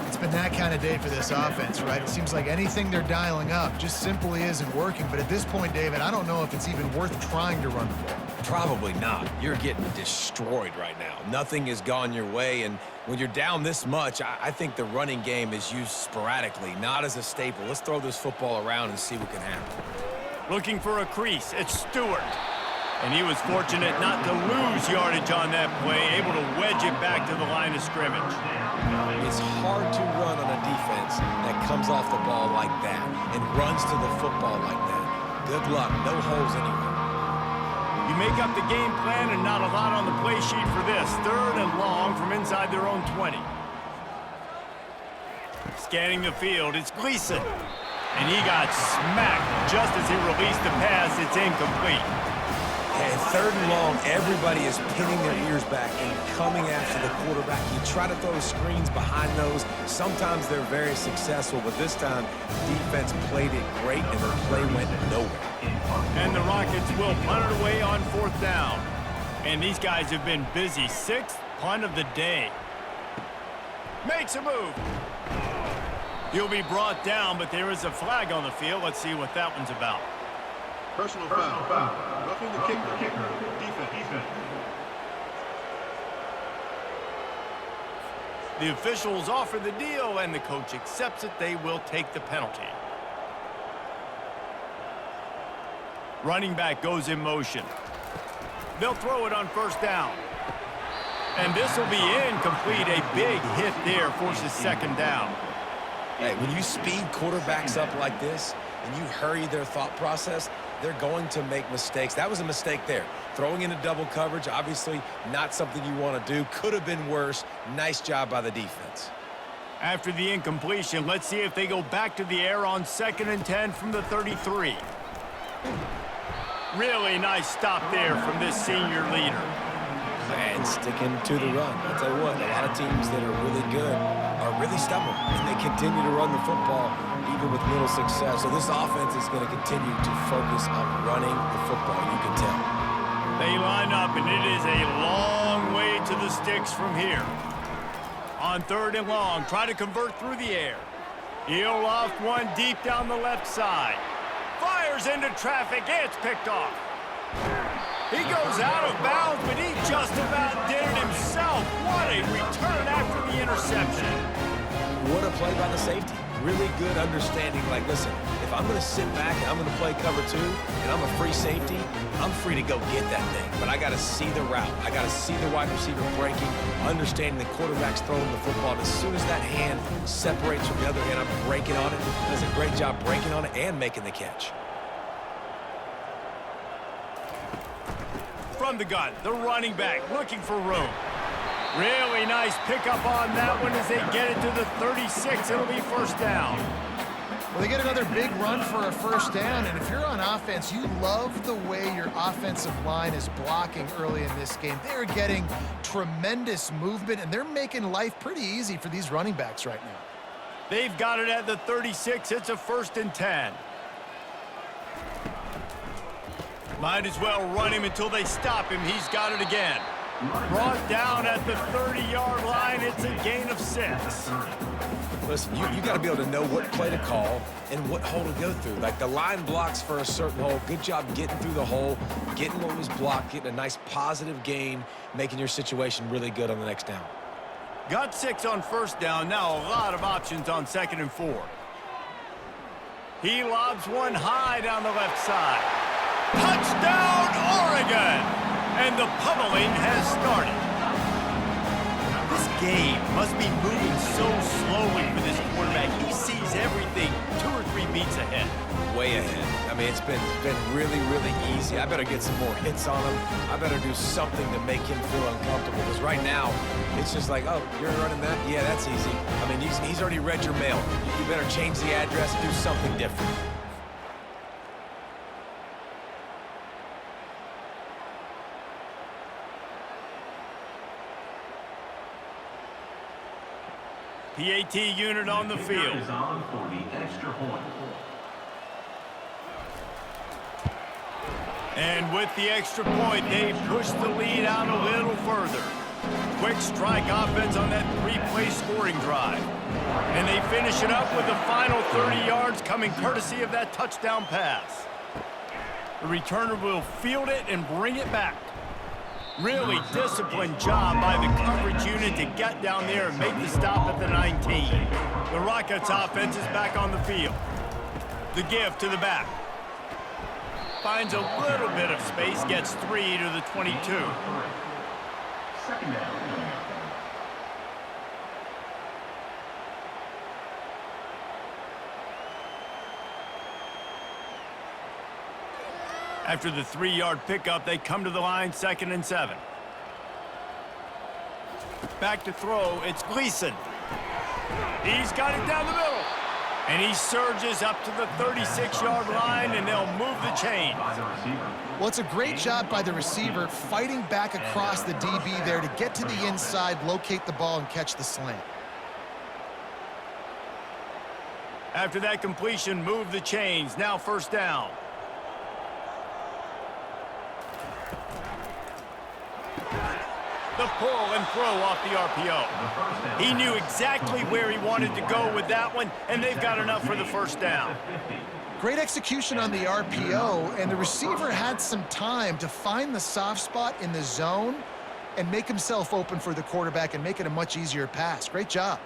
It's been that kind of day for this offense, right? It seems like anything they're dialing up just simply isn't working. But at this point, David, I don't know if it's even worth trying to run the ball. Probably not. You're getting destroyed right now. Nothing has gone your way, and when you're down this much, I think the running game is used sporadically, not as a staple. Let's throw this football around and see what can happen. Looking for a crease. It's Stewart. And he was fortunate not to lose yardage on that play, able to wedge it back to the line of scrimmage. It's hard to run on a defense that comes off the ball like that and runs to the football like that. Good luck. No holes anywhere. You make up the game plan and not a lot on the play sheet for this. Third and long from inside their own 20. Scanning the field, it's Gleason. And he got smacked just as he released the pass. It's incomplete. And third and long, everybody is pinning their ears back and coming after the quarterback. You try to throw screens behind those. Sometimes they're very successful, but this time, defense played it great, and their play went nowhere. And the Rockets will punt it away on 4th down. And these guys have been busy. 6th punt of the day. Makes a move. He'll be brought down, but there is a flag on the field. Let's see what that one's about. Personal foul. Roughing the kicker. Defense. The officials offer the deal, and the coach accepts it. They will take the penalty. Running back goes in motion. They'll throw it on 1st down. And this will be incomplete. A big hit there forces 2nd down. Hey, when you speed quarterbacks up like this and you hurry their thought process, they're going to make mistakes. That was a mistake there. Throwing into double coverage, obviously not something you want to do. Could have been worse. Nice job by the defense. After the incompletion, let's see if they go back to the air on 2nd and 10 from the 33. Really nice stop there from this senior leader. And sticking to the run. I'll tell you what, a lot of teams that are really good are really stubborn, and they continue to run the football even with little success. So this offense is going to continue to focus on running the football, you can tell. They line up, and it is a long way to the sticks from here. On 3rd and long, try to convert through the air. He'll loft one deep down the left side. Fires into traffic. It's picked off. He goes out of bounds, but he just about did it himself. What a return after interception. What a play by the safety. Really good understanding. Like, listen, if I'm going to sit back and I'm going to play cover 2 and I'm a free safety, I'm free to go get that thing. But I got to see the route. I got to see the wide receiver breaking, understanding the quarterback's throwing the football. And as soon as that hand separates from the other hand, I'm breaking on it. Does a great job breaking on it and making the catch. From the gun, the running back looking for room. Really nice pickup on that one as they get it to the 36. It'll be first down. Well, they get another big run for a first down, and if you're on offense, you love the way your offensive line is blocking early in this game. They're getting tremendous movement, and they're making life pretty easy for these running backs right now. They've got it at the 36. It's a 1st and 10. Might as well run him until they stop him. He's got it again. Brought down at the 30-yard line. It's a gain of 6. Listen, you got to be able to know what play to call and what hole to go through. Like, the line blocks for a certain hole. Good job getting through the hole, getting what was blocked, getting a nice positive gain, making your situation really good on the next down. Got 6 on first down. Now a lot of options on 2nd and 4. He lobs one high down the left side. Touchdown, Oregon! And the pummeling has started. This game must be moving so slowly for this quarterback. He sees everything 2 or 3 beats ahead. Way ahead. I mean, it's been really, really easy. I better get some more hits on him. I better do something to make him feel uncomfortable. Because right now, it's just like, oh, you're running that? Yeah, that's easy. I mean, he's already read your mail. You better change the address, do something different. PAT unit on the field. Is on for the extra point. And with the extra point, they push the lead out a little further. Quick strike offense on that 3-play scoring drive. And they finish it up with the final 30 yards coming courtesy of that touchdown pass. The returner will field it and bring it back. Really disciplined job by the coverage unit to get down there and make the stop at the 19. The Rockets offense is back on the field. The give to the back. Finds a little bit of space, gets 3 to the 22. 2nd down. After the 3-yard pickup, they come to the line, 2nd and 7. Back to throw, it's Gleason. He's got it down the middle. And he surges up to the 36-yard line, and they'll move the chain. Well, it's a great job by the receiver fighting back across the DB there to get to the inside, locate the ball, and catch the slant. After that completion, move the chains. Now 1st down. The pull and throw off the RPO. He knew exactly where he wanted to go with that one, and they've got enough for the 1st down. Great execution on the RPO, and the receiver had some time to find the soft spot in the zone and make himself open for the quarterback and make it a much easier pass. Great job.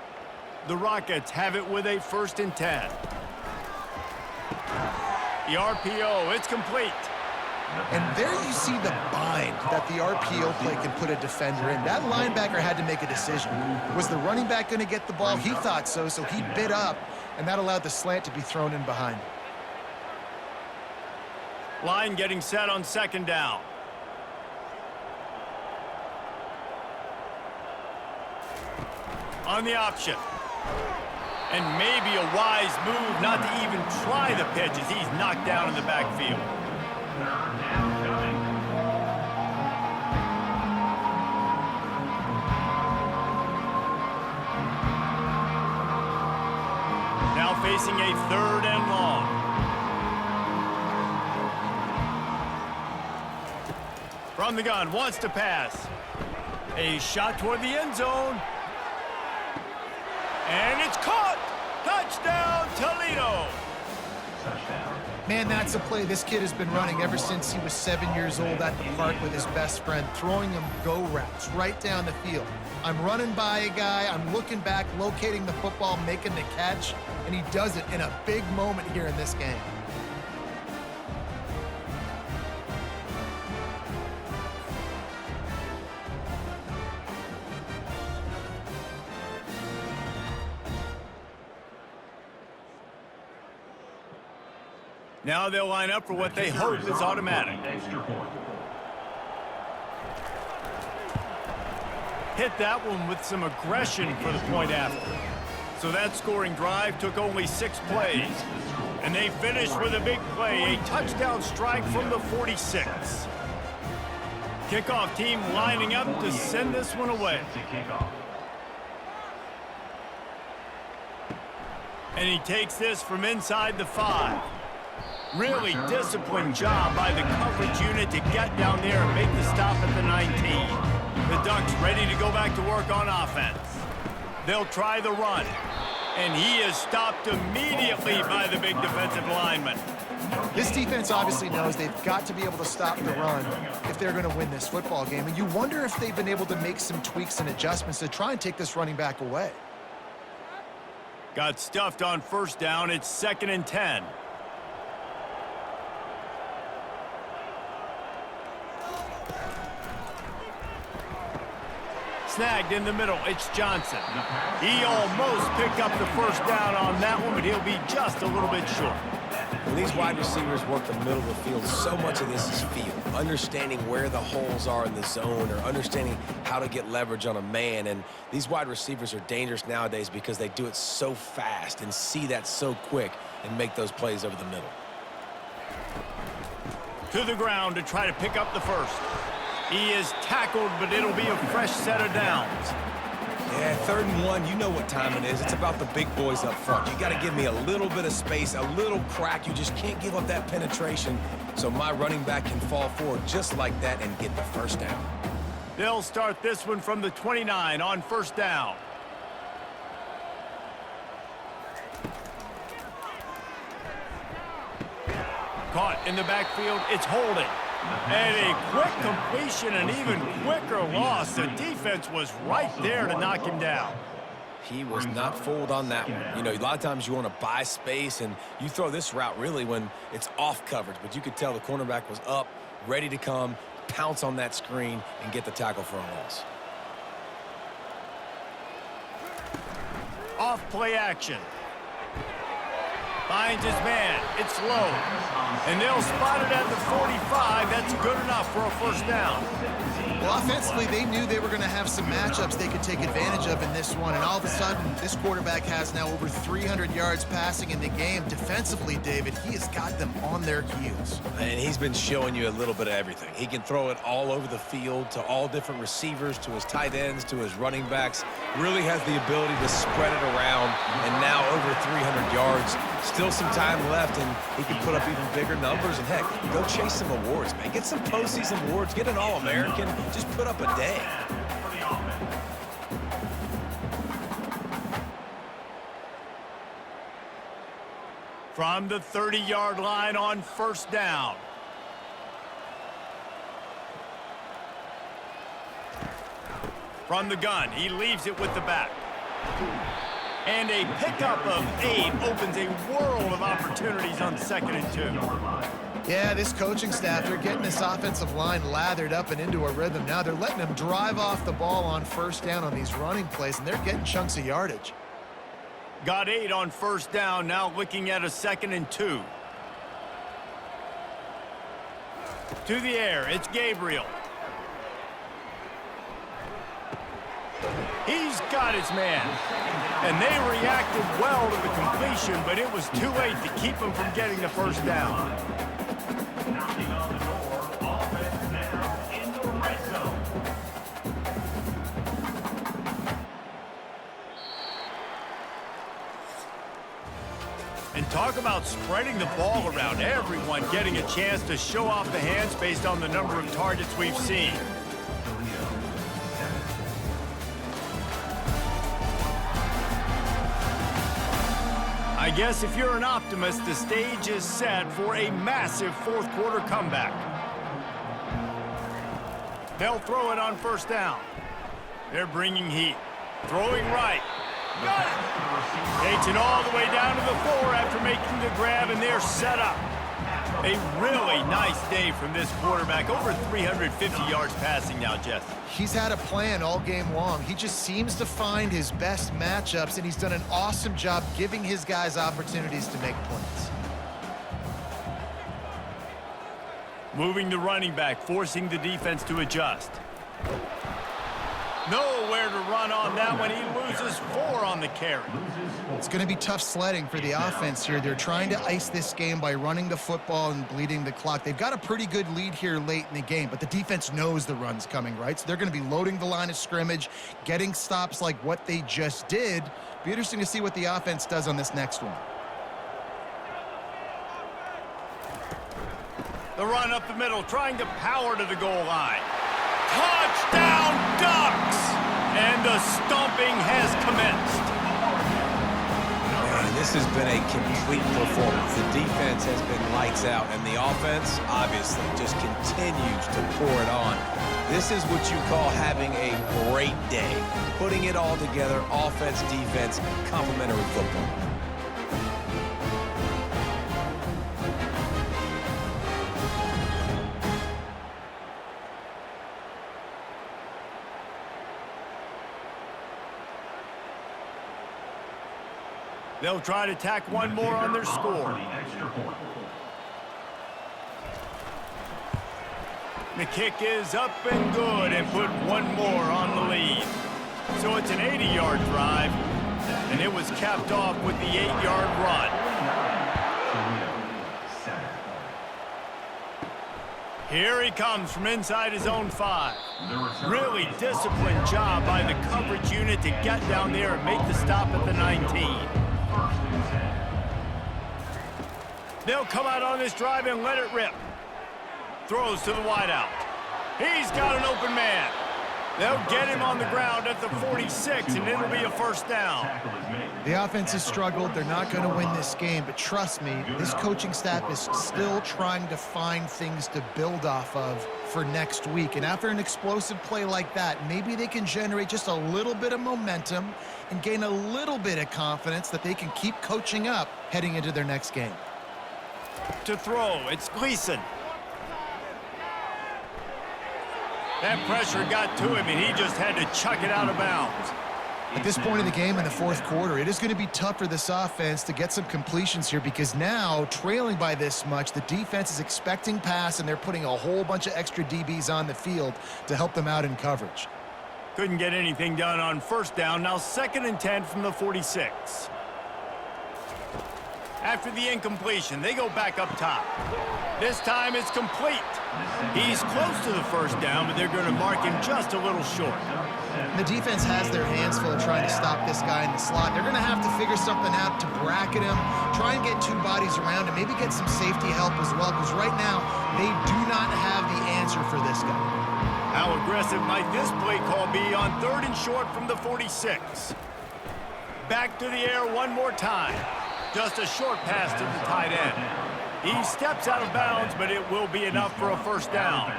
The Rockets have it with a 1st and 10. The RPO, it's complete. And there you see the bind that the RPO play can put a defender in. That linebacker had to make a decision. Was the running back going to get the ball? He thought so, so he bit up, and that allowed the slant to be thrown in behind him. Line getting set on 2nd down. On the option. And maybe a wise move not to even try the pitch as he's knocked down in the backfield. Now facing a 3rd and long. From the gun, wants to pass. A shot toward the end zone. And it's caught! Touchdown, Toledo! Touchdown. Man, that's a play this kid has been running ever since he was 7 years old at the park with his best friend, throwing him go routes right down the field. I'm running by a guy, I'm looking back, locating the football, making the catch, and he does it in a big moment here in this game. Now they'll line up for what they hope is automatic. Extra point. Hit that one with some aggression for the point after. So that scoring drive took only 6 plays. And they finished with a big play, a touchdown strike from the 46. Kickoff team lining up to send this one away. And he takes this from inside the 5. Really disciplined job by the coverage unit to get down there and make the stop at the 19. The Ducks ready to go back to work on offense. They'll try the run. And he is stopped immediately by the big defensive lineman. This defense obviously knows they've got to be able to stop the run if they're going to win this football game. And you wonder if they've been able to make some tweaks and adjustments to try and take this running back away. Got stuffed on first down. It's 2nd and 10. Snagged in the middle, it's Johnson. He almost picked up the first down on that one, but he'll be just a little bit short. When these wide receivers work the middle of the field, so much of this is feel. Understanding where the holes are in the zone or understanding how to get leverage on a man. And these wide receivers are dangerous nowadays because they do it so fast and see that so quick and make those plays over the middle. To the ground to try to pick up the first. He is tackled, but it'll be a fresh set of downs. Yeah, 3rd and 1, you know what time it is. It's about the big boys up front. You got to give me a little bit of space, a little crack. You just can't give up that penetration so my running back can fall forward just like that and get the first down. They'll start this one from the 29 on first down. Caught in the backfield, it's holding. And a quick completion, an even quicker loss. The defense was right there to knock him down. He was not fooled on that one. You know, a lot of times you want to buy space, and you throw this route really when it's off coverage. But you could tell the cornerback was up, ready to come, pounce on that screen, and get the tackle for a loss. Off play action. Finds his man. It's low. And they'll spot it at the 45. That's good enough for a first down. Well, offensively, they knew they were going to have some matchups they could take advantage of in this one. And all of a sudden, this quarterback has now over 300 yards passing in the game. Defensively, David, he has got them on their heels. And he's been showing you a little bit of everything. He can throw it all over the field to all different receivers, to his tight ends, to his running backs. Really has the ability to spread it around. And now over 300 yards. Still some time left, and he can put up even bigger numbers. And, heck, go chase some awards, man. Get some postseason awards. Get an All-American. Just put up a day. From the 30-yard line on first down. From the gun, he leaves it with the back. And a pickup of 8 opens a world of opportunities on 2nd and 2. Yeah, this coaching staff, they're getting this offensive line lathered up and into a rhythm now. They're letting them drive off the ball on first down on these running plays, and they're getting chunks of yardage. Got 8 on first down, now looking at a 2nd and 2. To the air, it's Gabriel. He's got his man. And they reacted well to the completion, but it was too late to keep him from getting the first down. Knocking on the door, offense now in the red zone. And talk about spreading the ball around. Everyone getting a chance to show off the hands based on the number of targets we've seen. I guess if you're an optimist, the stage is set for a massive fourth quarter comeback. They'll throw it on first down. They're bringing heat. Throwing right. Got it. Takes it all the way down to the 4 after making the grab, and they're set up. A really nice day from this quarterback. Over 350 yards passing now, Jess. He's had a plan all game long. He just seems to find his best matchups, and he's done an awesome job giving his guys opportunities to make points. Moving the running back, forcing the defense to adjust. Nowhere to run on that one. He loses 4 on the carry. It's going to be tough sledding for the offense here. They're trying to ice this game by running the football and bleeding the clock. They've got a pretty good lead here late in the game, but the defense knows the run's coming, right? So they're going to be loading the line of scrimmage, getting stops like what they just did. Be interesting to see what the offense does on this next one. The run up the middle, trying to power to the goal line. Touchdown, Ducks! And the stomping has commenced. Man, this has been a complete performance. The defense has been lights out, and the offense, obviously, just continues to pour it on. This is what you call having a great day. Putting it all together, offense, defense, complementary football. They'll try to tack one more on their score. The kick is up and good and put one more on the lead. So it's an 80-yard drive, and it was capped off with the 8-yard run. Here he comes from inside his own 5. Really disciplined job by the coverage unit to get down there and make the stop at the 19. They'll come out on this drive and let it rip. Throws to the wideout. He's got an open man. They'll get him on the ground at the 46, and it'll be a first down. The offense has struggled. They're not going to win this game, but trust me, this coaching staff is still trying to find things to build off of for next week. And after an explosive play like that, maybe they can generate just a little bit of momentum and gain a little bit of confidence that they can keep coaching up heading into their next game. To throw, it's Gleason. That pressure got to him, and he just had to chuck it out of bounds. At this point in the game in the fourth quarter, it is going to be tough for this offense to get some completions here because now, trailing by this much, the defense is expecting pass, and they're putting a whole bunch of extra DBs on the field to help them out in coverage. Couldn't get anything done on first down. Now 2nd and 10 from the 46. After the incompletion, they go back up top. This time it's complete. He's close to the first down, but they're going to mark him just a little short. The defense has their hands full trying to stop this guy in the slot. They're going to have to figure something out to bracket him, try and get 2 bodies around him, maybe get some safety help as well, because right now they do not have the answer for this guy. How aggressive might this play call be on 3rd and short from the 46? Back to the air one more time. Just a short pass to the tight end. He steps out of bounds, but it will be enough for a first down.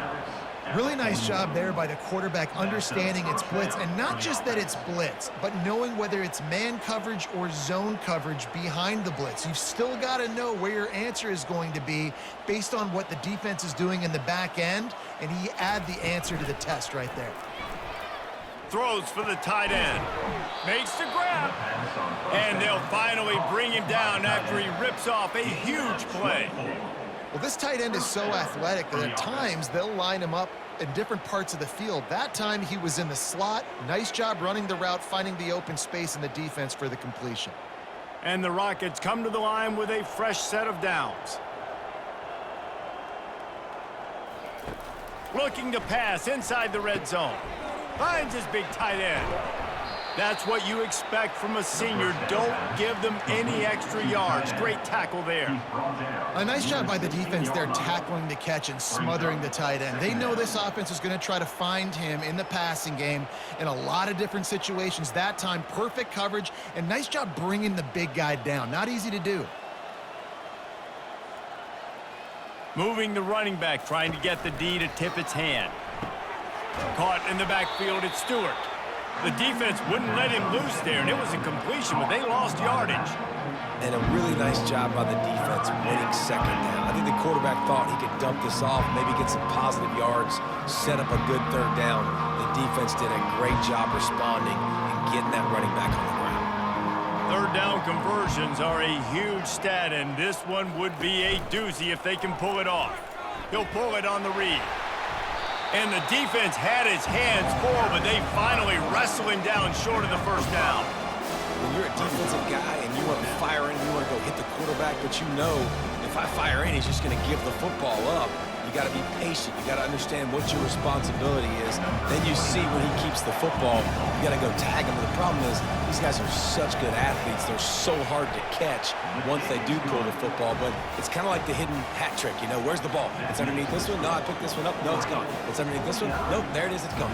Really nice job there by the quarterback understanding it's blitz, and not just that it's blitz, but knowing whether it's man coverage or zone coverage behind the blitz. You've still got to know where your answer is going to be based on what the defense is doing in the back end, and he add the answer to the test right there. Throws for the tight end. Makes the grab. And they'll finally bring him down after he rips off a huge play. Well, this tight end is so athletic that at times they'll line him up in different parts of the field. That time he was in the slot. Nice job running the route, finding the open space in the defense for the completion. And the Rockets come to the line with a fresh set of downs. Looking to pass inside the red zone. Finds his big tight end. That's what you expect from a senior. Don't give them any extra yards. Great tackle there. A nice job by the defense there tackling the catch and smothering the tight end. They know this offense is going to try to find him in the passing game in a lot of different situations. That time, perfect coverage, and nice job bringing the big guy down. Not easy to do. Moving the running back, trying to get the D to tip its hand. Caught in the backfield, it's Stewart. The defense wouldn't let him loose there, and it was a completion, but they lost yardage. And a really nice job by the defense winning second down. I think the quarterback thought he could dump this off, maybe get some positive yards, set up a good third down. The defense did a great job responding and getting that running back on the ground. Third down conversions are a huge stat, and this one would be a doozy if they can pull it off. He'll pull it on the read. And the defense had his hands full, but they finally wrestle him down short of the first down. When you're a defensive guy and you want to fire in, you want to go hit the quarterback, but you know if I fire in, he's just going to give the football up. You got to be patient. You got to understand what your responsibility is. Then you see when he keeps the football, you got to go tag him. But the problem is these guys are such good athletes. They're so hard to catch once they do pull the football. But it's kind of like the hidden hat trick. You know, where's the ball? It's underneath this one. No, I picked this one up. No, it's gone. It's underneath this one. Nope, there it is. It's gone.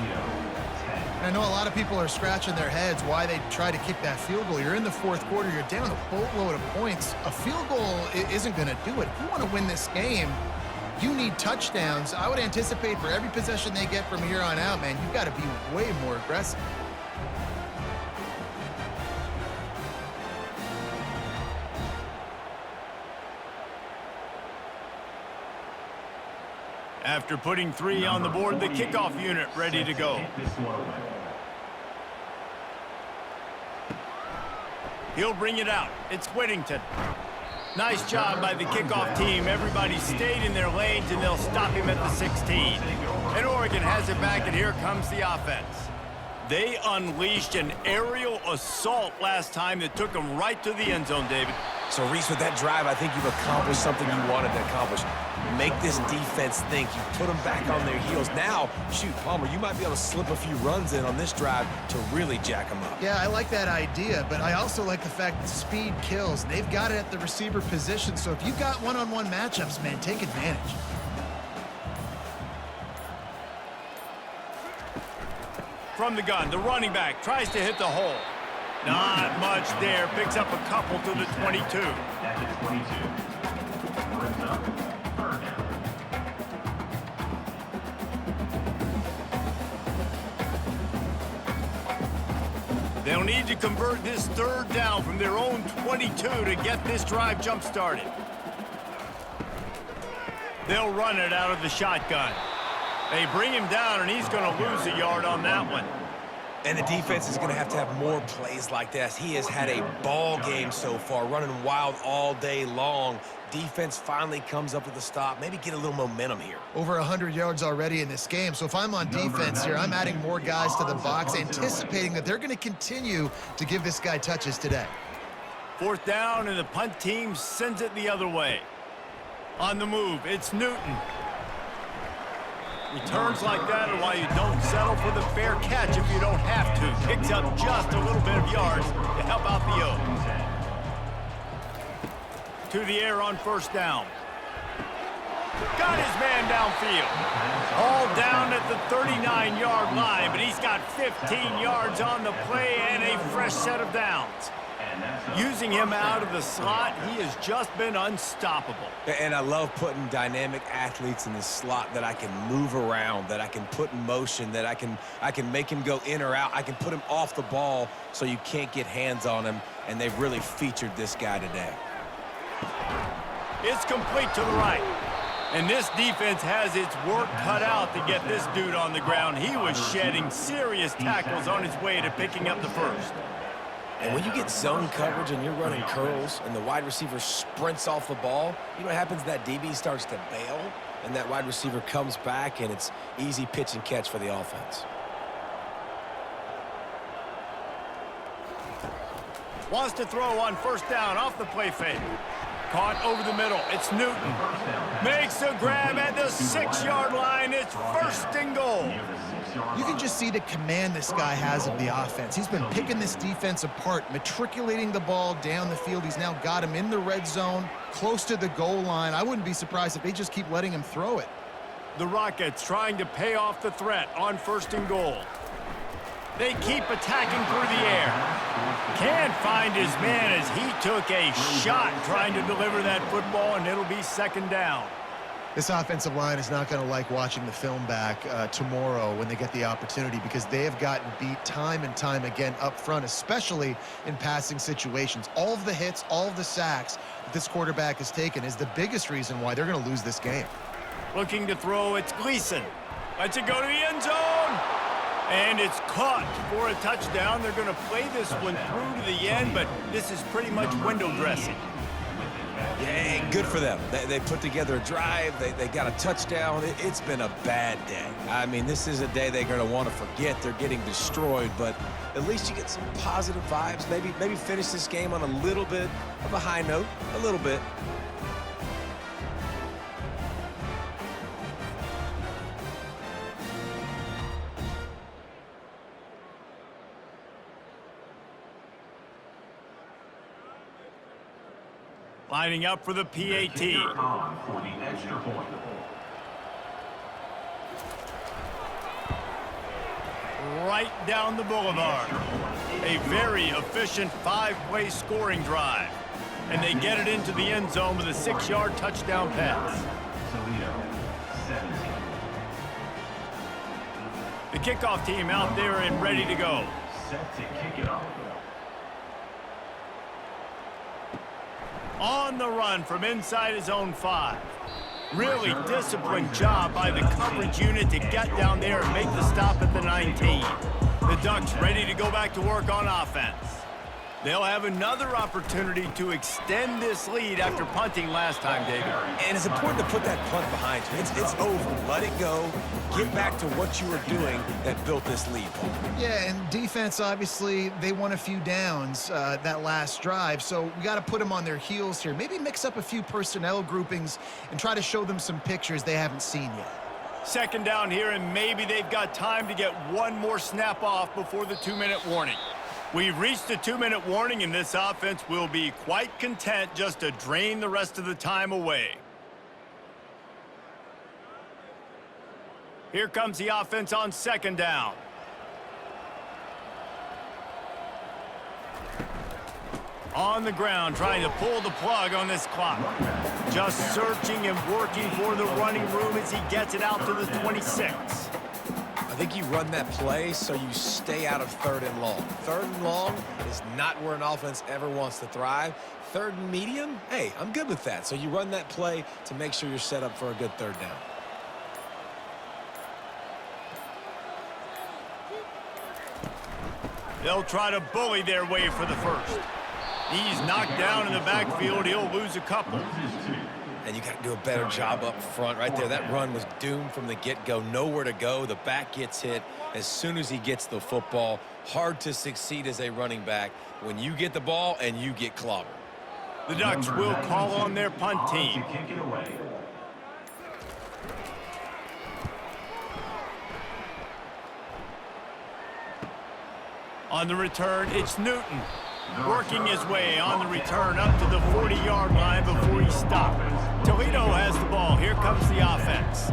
I know a lot of people are scratching their heads why they try to kick that field goal. You're in the fourth quarter. You're down a boatload of points. A field goal isn't going to do it. If you want to win this game, you need touchdowns. I would anticipate for every possession they get from here on out, man, you've got to be way more aggressive. After putting 3 on the board, the kickoff unit ready to go. He'll bring it out. It's Whittington. Nice job by the kickoff team. Everybody stayed in their lanes, and they'll stop him at the 16. And Oregon has it back, and here comes the offense. They unleashed an aerial assault last time that took them right to the end zone, David. So, Reese, with that drive, I think you've accomplished something you wanted to accomplish. Make this defense think. You put them back on their heels. Now, shoot, Palmer, you might be able to slip a few runs in on this drive to really jack them up. Yeah, I like that idea, but I also like the fact that speed kills. They've got it at the receiver position, so if you've got one-on-one matchups, man, take advantage. From the gun, the running back tries to hit the hole. Not much there. Picks up a couple to the 22. That's the 22. Brings up third down. They'll need to convert this third down from their own 22 to get this drive jump-started. They'll run it out of the shotgun. They bring him down, and he's going to lose a yard on that one. And the defense is going to have more plays like this. He has had a ball game so far, running wild all day long. Defense finally comes up with a stop, maybe get a little momentum here. Over 100 yards already in this game, so if I'm on defense here, I'm adding more guys to the box, anticipating that they're going to continue to give this guy touches today. Fourth down, and the punt team sends it the other way. On the move, it's Newton. Returns like that are why you don't settle for the fair catch if you don't have to. Picks up just a little bit of yards to help out the Oaks. To the air on first down. Got his man downfield. All down at the 39-yard line, but he's got 15 yards on the play and a fresh set of downs. Using him out of the slot, he has just been unstoppable. And I love putting dynamic athletes in the slot that I can move around, that I can put in motion, that I can make him go in or out. I can put him off the ball so you can't get hands on him, and they've really featured this guy today. It's complete to the right. And this defense has its work cut out to get this dude on the ground. He was shedding serious tackles on his way to picking up the first. And when you get zone coverage and you're running curls and the wide receiver sprints off the ball, you know what happens? That DB starts to bail, and that wide receiver comes back, and it's easy pitch and catch for the offense. Wants to throw on first down off the play fake. Caught over the middle. It's Newton. Makes a grab at the 6-yard line. It's first and goal. You can just see the command this guy has of the offense. He's been picking this defense apart, matriculating the ball down the field. He's now got him in the red zone, close to the goal line. I wouldn't be surprised if they just keep letting him throw it. The Rockets trying to pay off the threat on 1st and goal. They keep attacking through the air. Can't find his man as he took a shot trying to deliver that football, and it'll be 2nd down. This offensive line is not going to like watching the film back tomorrow when they get the opportunity, because they have gotten beat time and time again up front, especially in passing situations. All of the hits, all of the sacks that this quarterback has taken is the biggest reason why they're going to lose this game. Looking to throw, it's Gleason. Lets it go to the end zone. And it's caught for a touchdown. They're going to play this one through to the end, but this is pretty much window dressing. Yeah, good for them. They put together a drive. They got a touchdown. It's been a bad day. I mean, this is a day they're going to want to forget. They're getting destroyed, but at least you get some positive vibes. Maybe finish this game on a little bit of a high note, a little bit. Lining up for the PAT. For the extra point. Right down the boulevard. A very efficient 5-play scoring drive. And they get it into the end zone with a 6-yard touchdown pass. Toledo, 17. The kickoff team out there and ready to go. Set to kick it off. On the run from inside his own 5. Really disciplined job by the coverage unit to get down there and make the stop at the 19. The Ducks ready to go back to work on offense. They'll have another opportunity to extend this lead after punting last time, David. And it's important to put that punt behind you. It's over. Let it go. Get back to what you were doing that built this lead, Paul. Yeah, and defense, obviously, they won a few downs that last drive, so we got to put them on their heels here. Maybe mix up a few personnel groupings and try to show them some pictures they haven't seen yet. 2nd down here, and maybe they've got time to get one more snap off before the 2-minute warning. We've reached the 2-minute warning, and this offense will be quite content just to drain the rest of the time away. Here comes the offense on 2nd down. On the ground, trying to pull the plug on this clock. Just searching and working for the running room as he gets it out to the 26. I think you run that play so you stay out of 3rd and long. 3rd and long is not where an offense ever wants to thrive. 3rd and medium, hey, I'm good with that. So you run that play to make sure you're set up for a good 3rd down. They'll try to bully their way for the 1st. He's knocked down in the backfield. He'll lose a couple. And you got to do a better job up front right there. That run was doomed from the get-go. Nowhere to go. The back gets hit as soon as he gets the football. Hard to succeed as a running back when you get the ball and you get clobbered. The Ducks will call on their punt team. Kick it away. On the return, it's Newton. Working his way on the return up to the 40-yard line before he stopped. Toledo has the ball. Here comes the offense.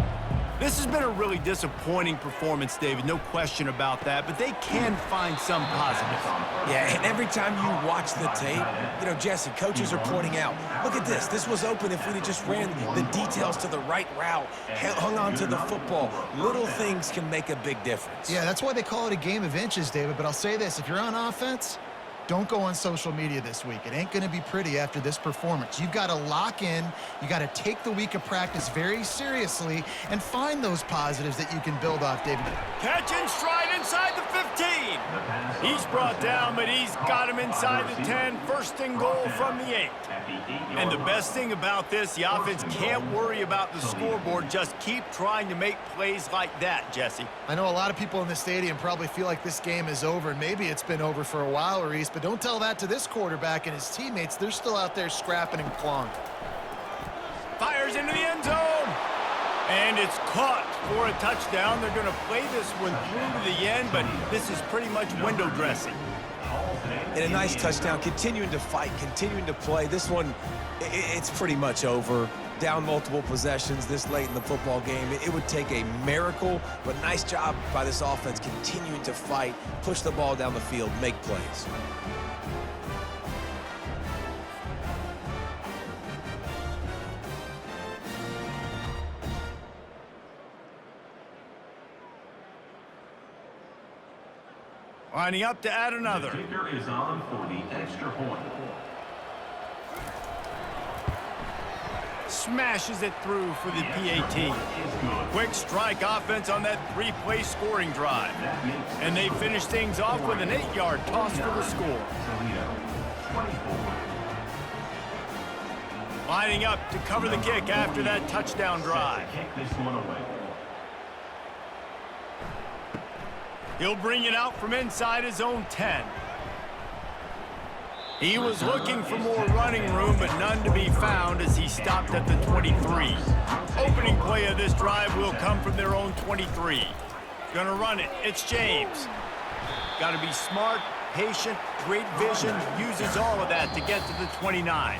This has been a really disappointing performance, David. No question about that, but they can find some positives. Yeah, and every time you watch the tape, you know, Jesse, coaches are pointing out, look at this. This was open if we just ran the details to the right route, hung on to the football. Little things can make a big difference. Yeah, that's why they call it a game of inches, David. But I'll say this, if you're on offense, don't go on social media this week. It ain't going to be pretty after this performance. You've got to lock in. You got to take the week of practice very seriously and find those positives that you can build off, David. Catch and stride inside the 15. He's brought down, but he's got him inside the 10. 1st and goal from the 8. And the best thing about this, the offense can't worry about the scoreboard. Just keep trying to make plays like that, Jesse. I know a lot of people in the stadium probably feel like this game is over. Maybe it's been over for a while, Reese, but don't tell that to this quarterback and his teammates. They're still out there scrapping and clawing. Fires into the end zone. And it's caught for a touchdown. They're going to play this one through to the end, but this is pretty much window dressing. And a nice touchdown, continuing to fight, continuing to play. This one, it's pretty much over. Down multiple possessions this late in the football game. It would take a miracle, but nice job by this offense continuing to fight, push the ball down the field, make plays. Lining up to add another. The kicker is on for the extra point. Smashes it through for the PAT. Quick strike offense on that 3-play scoring drive. And they finish things off with an 8-yard toss for the score. Toledo, 24. Lining up to cover the kick after that touchdown drive. Kick this one away. He'll bring it out from inside his own 10. He was looking for more running room, but none to be found as he stopped at the 23. Opening play of this drive will come from their own 23. Gonna run it. It's James. Got to be smart, patient, great vision. Uses all of that to get to the 29.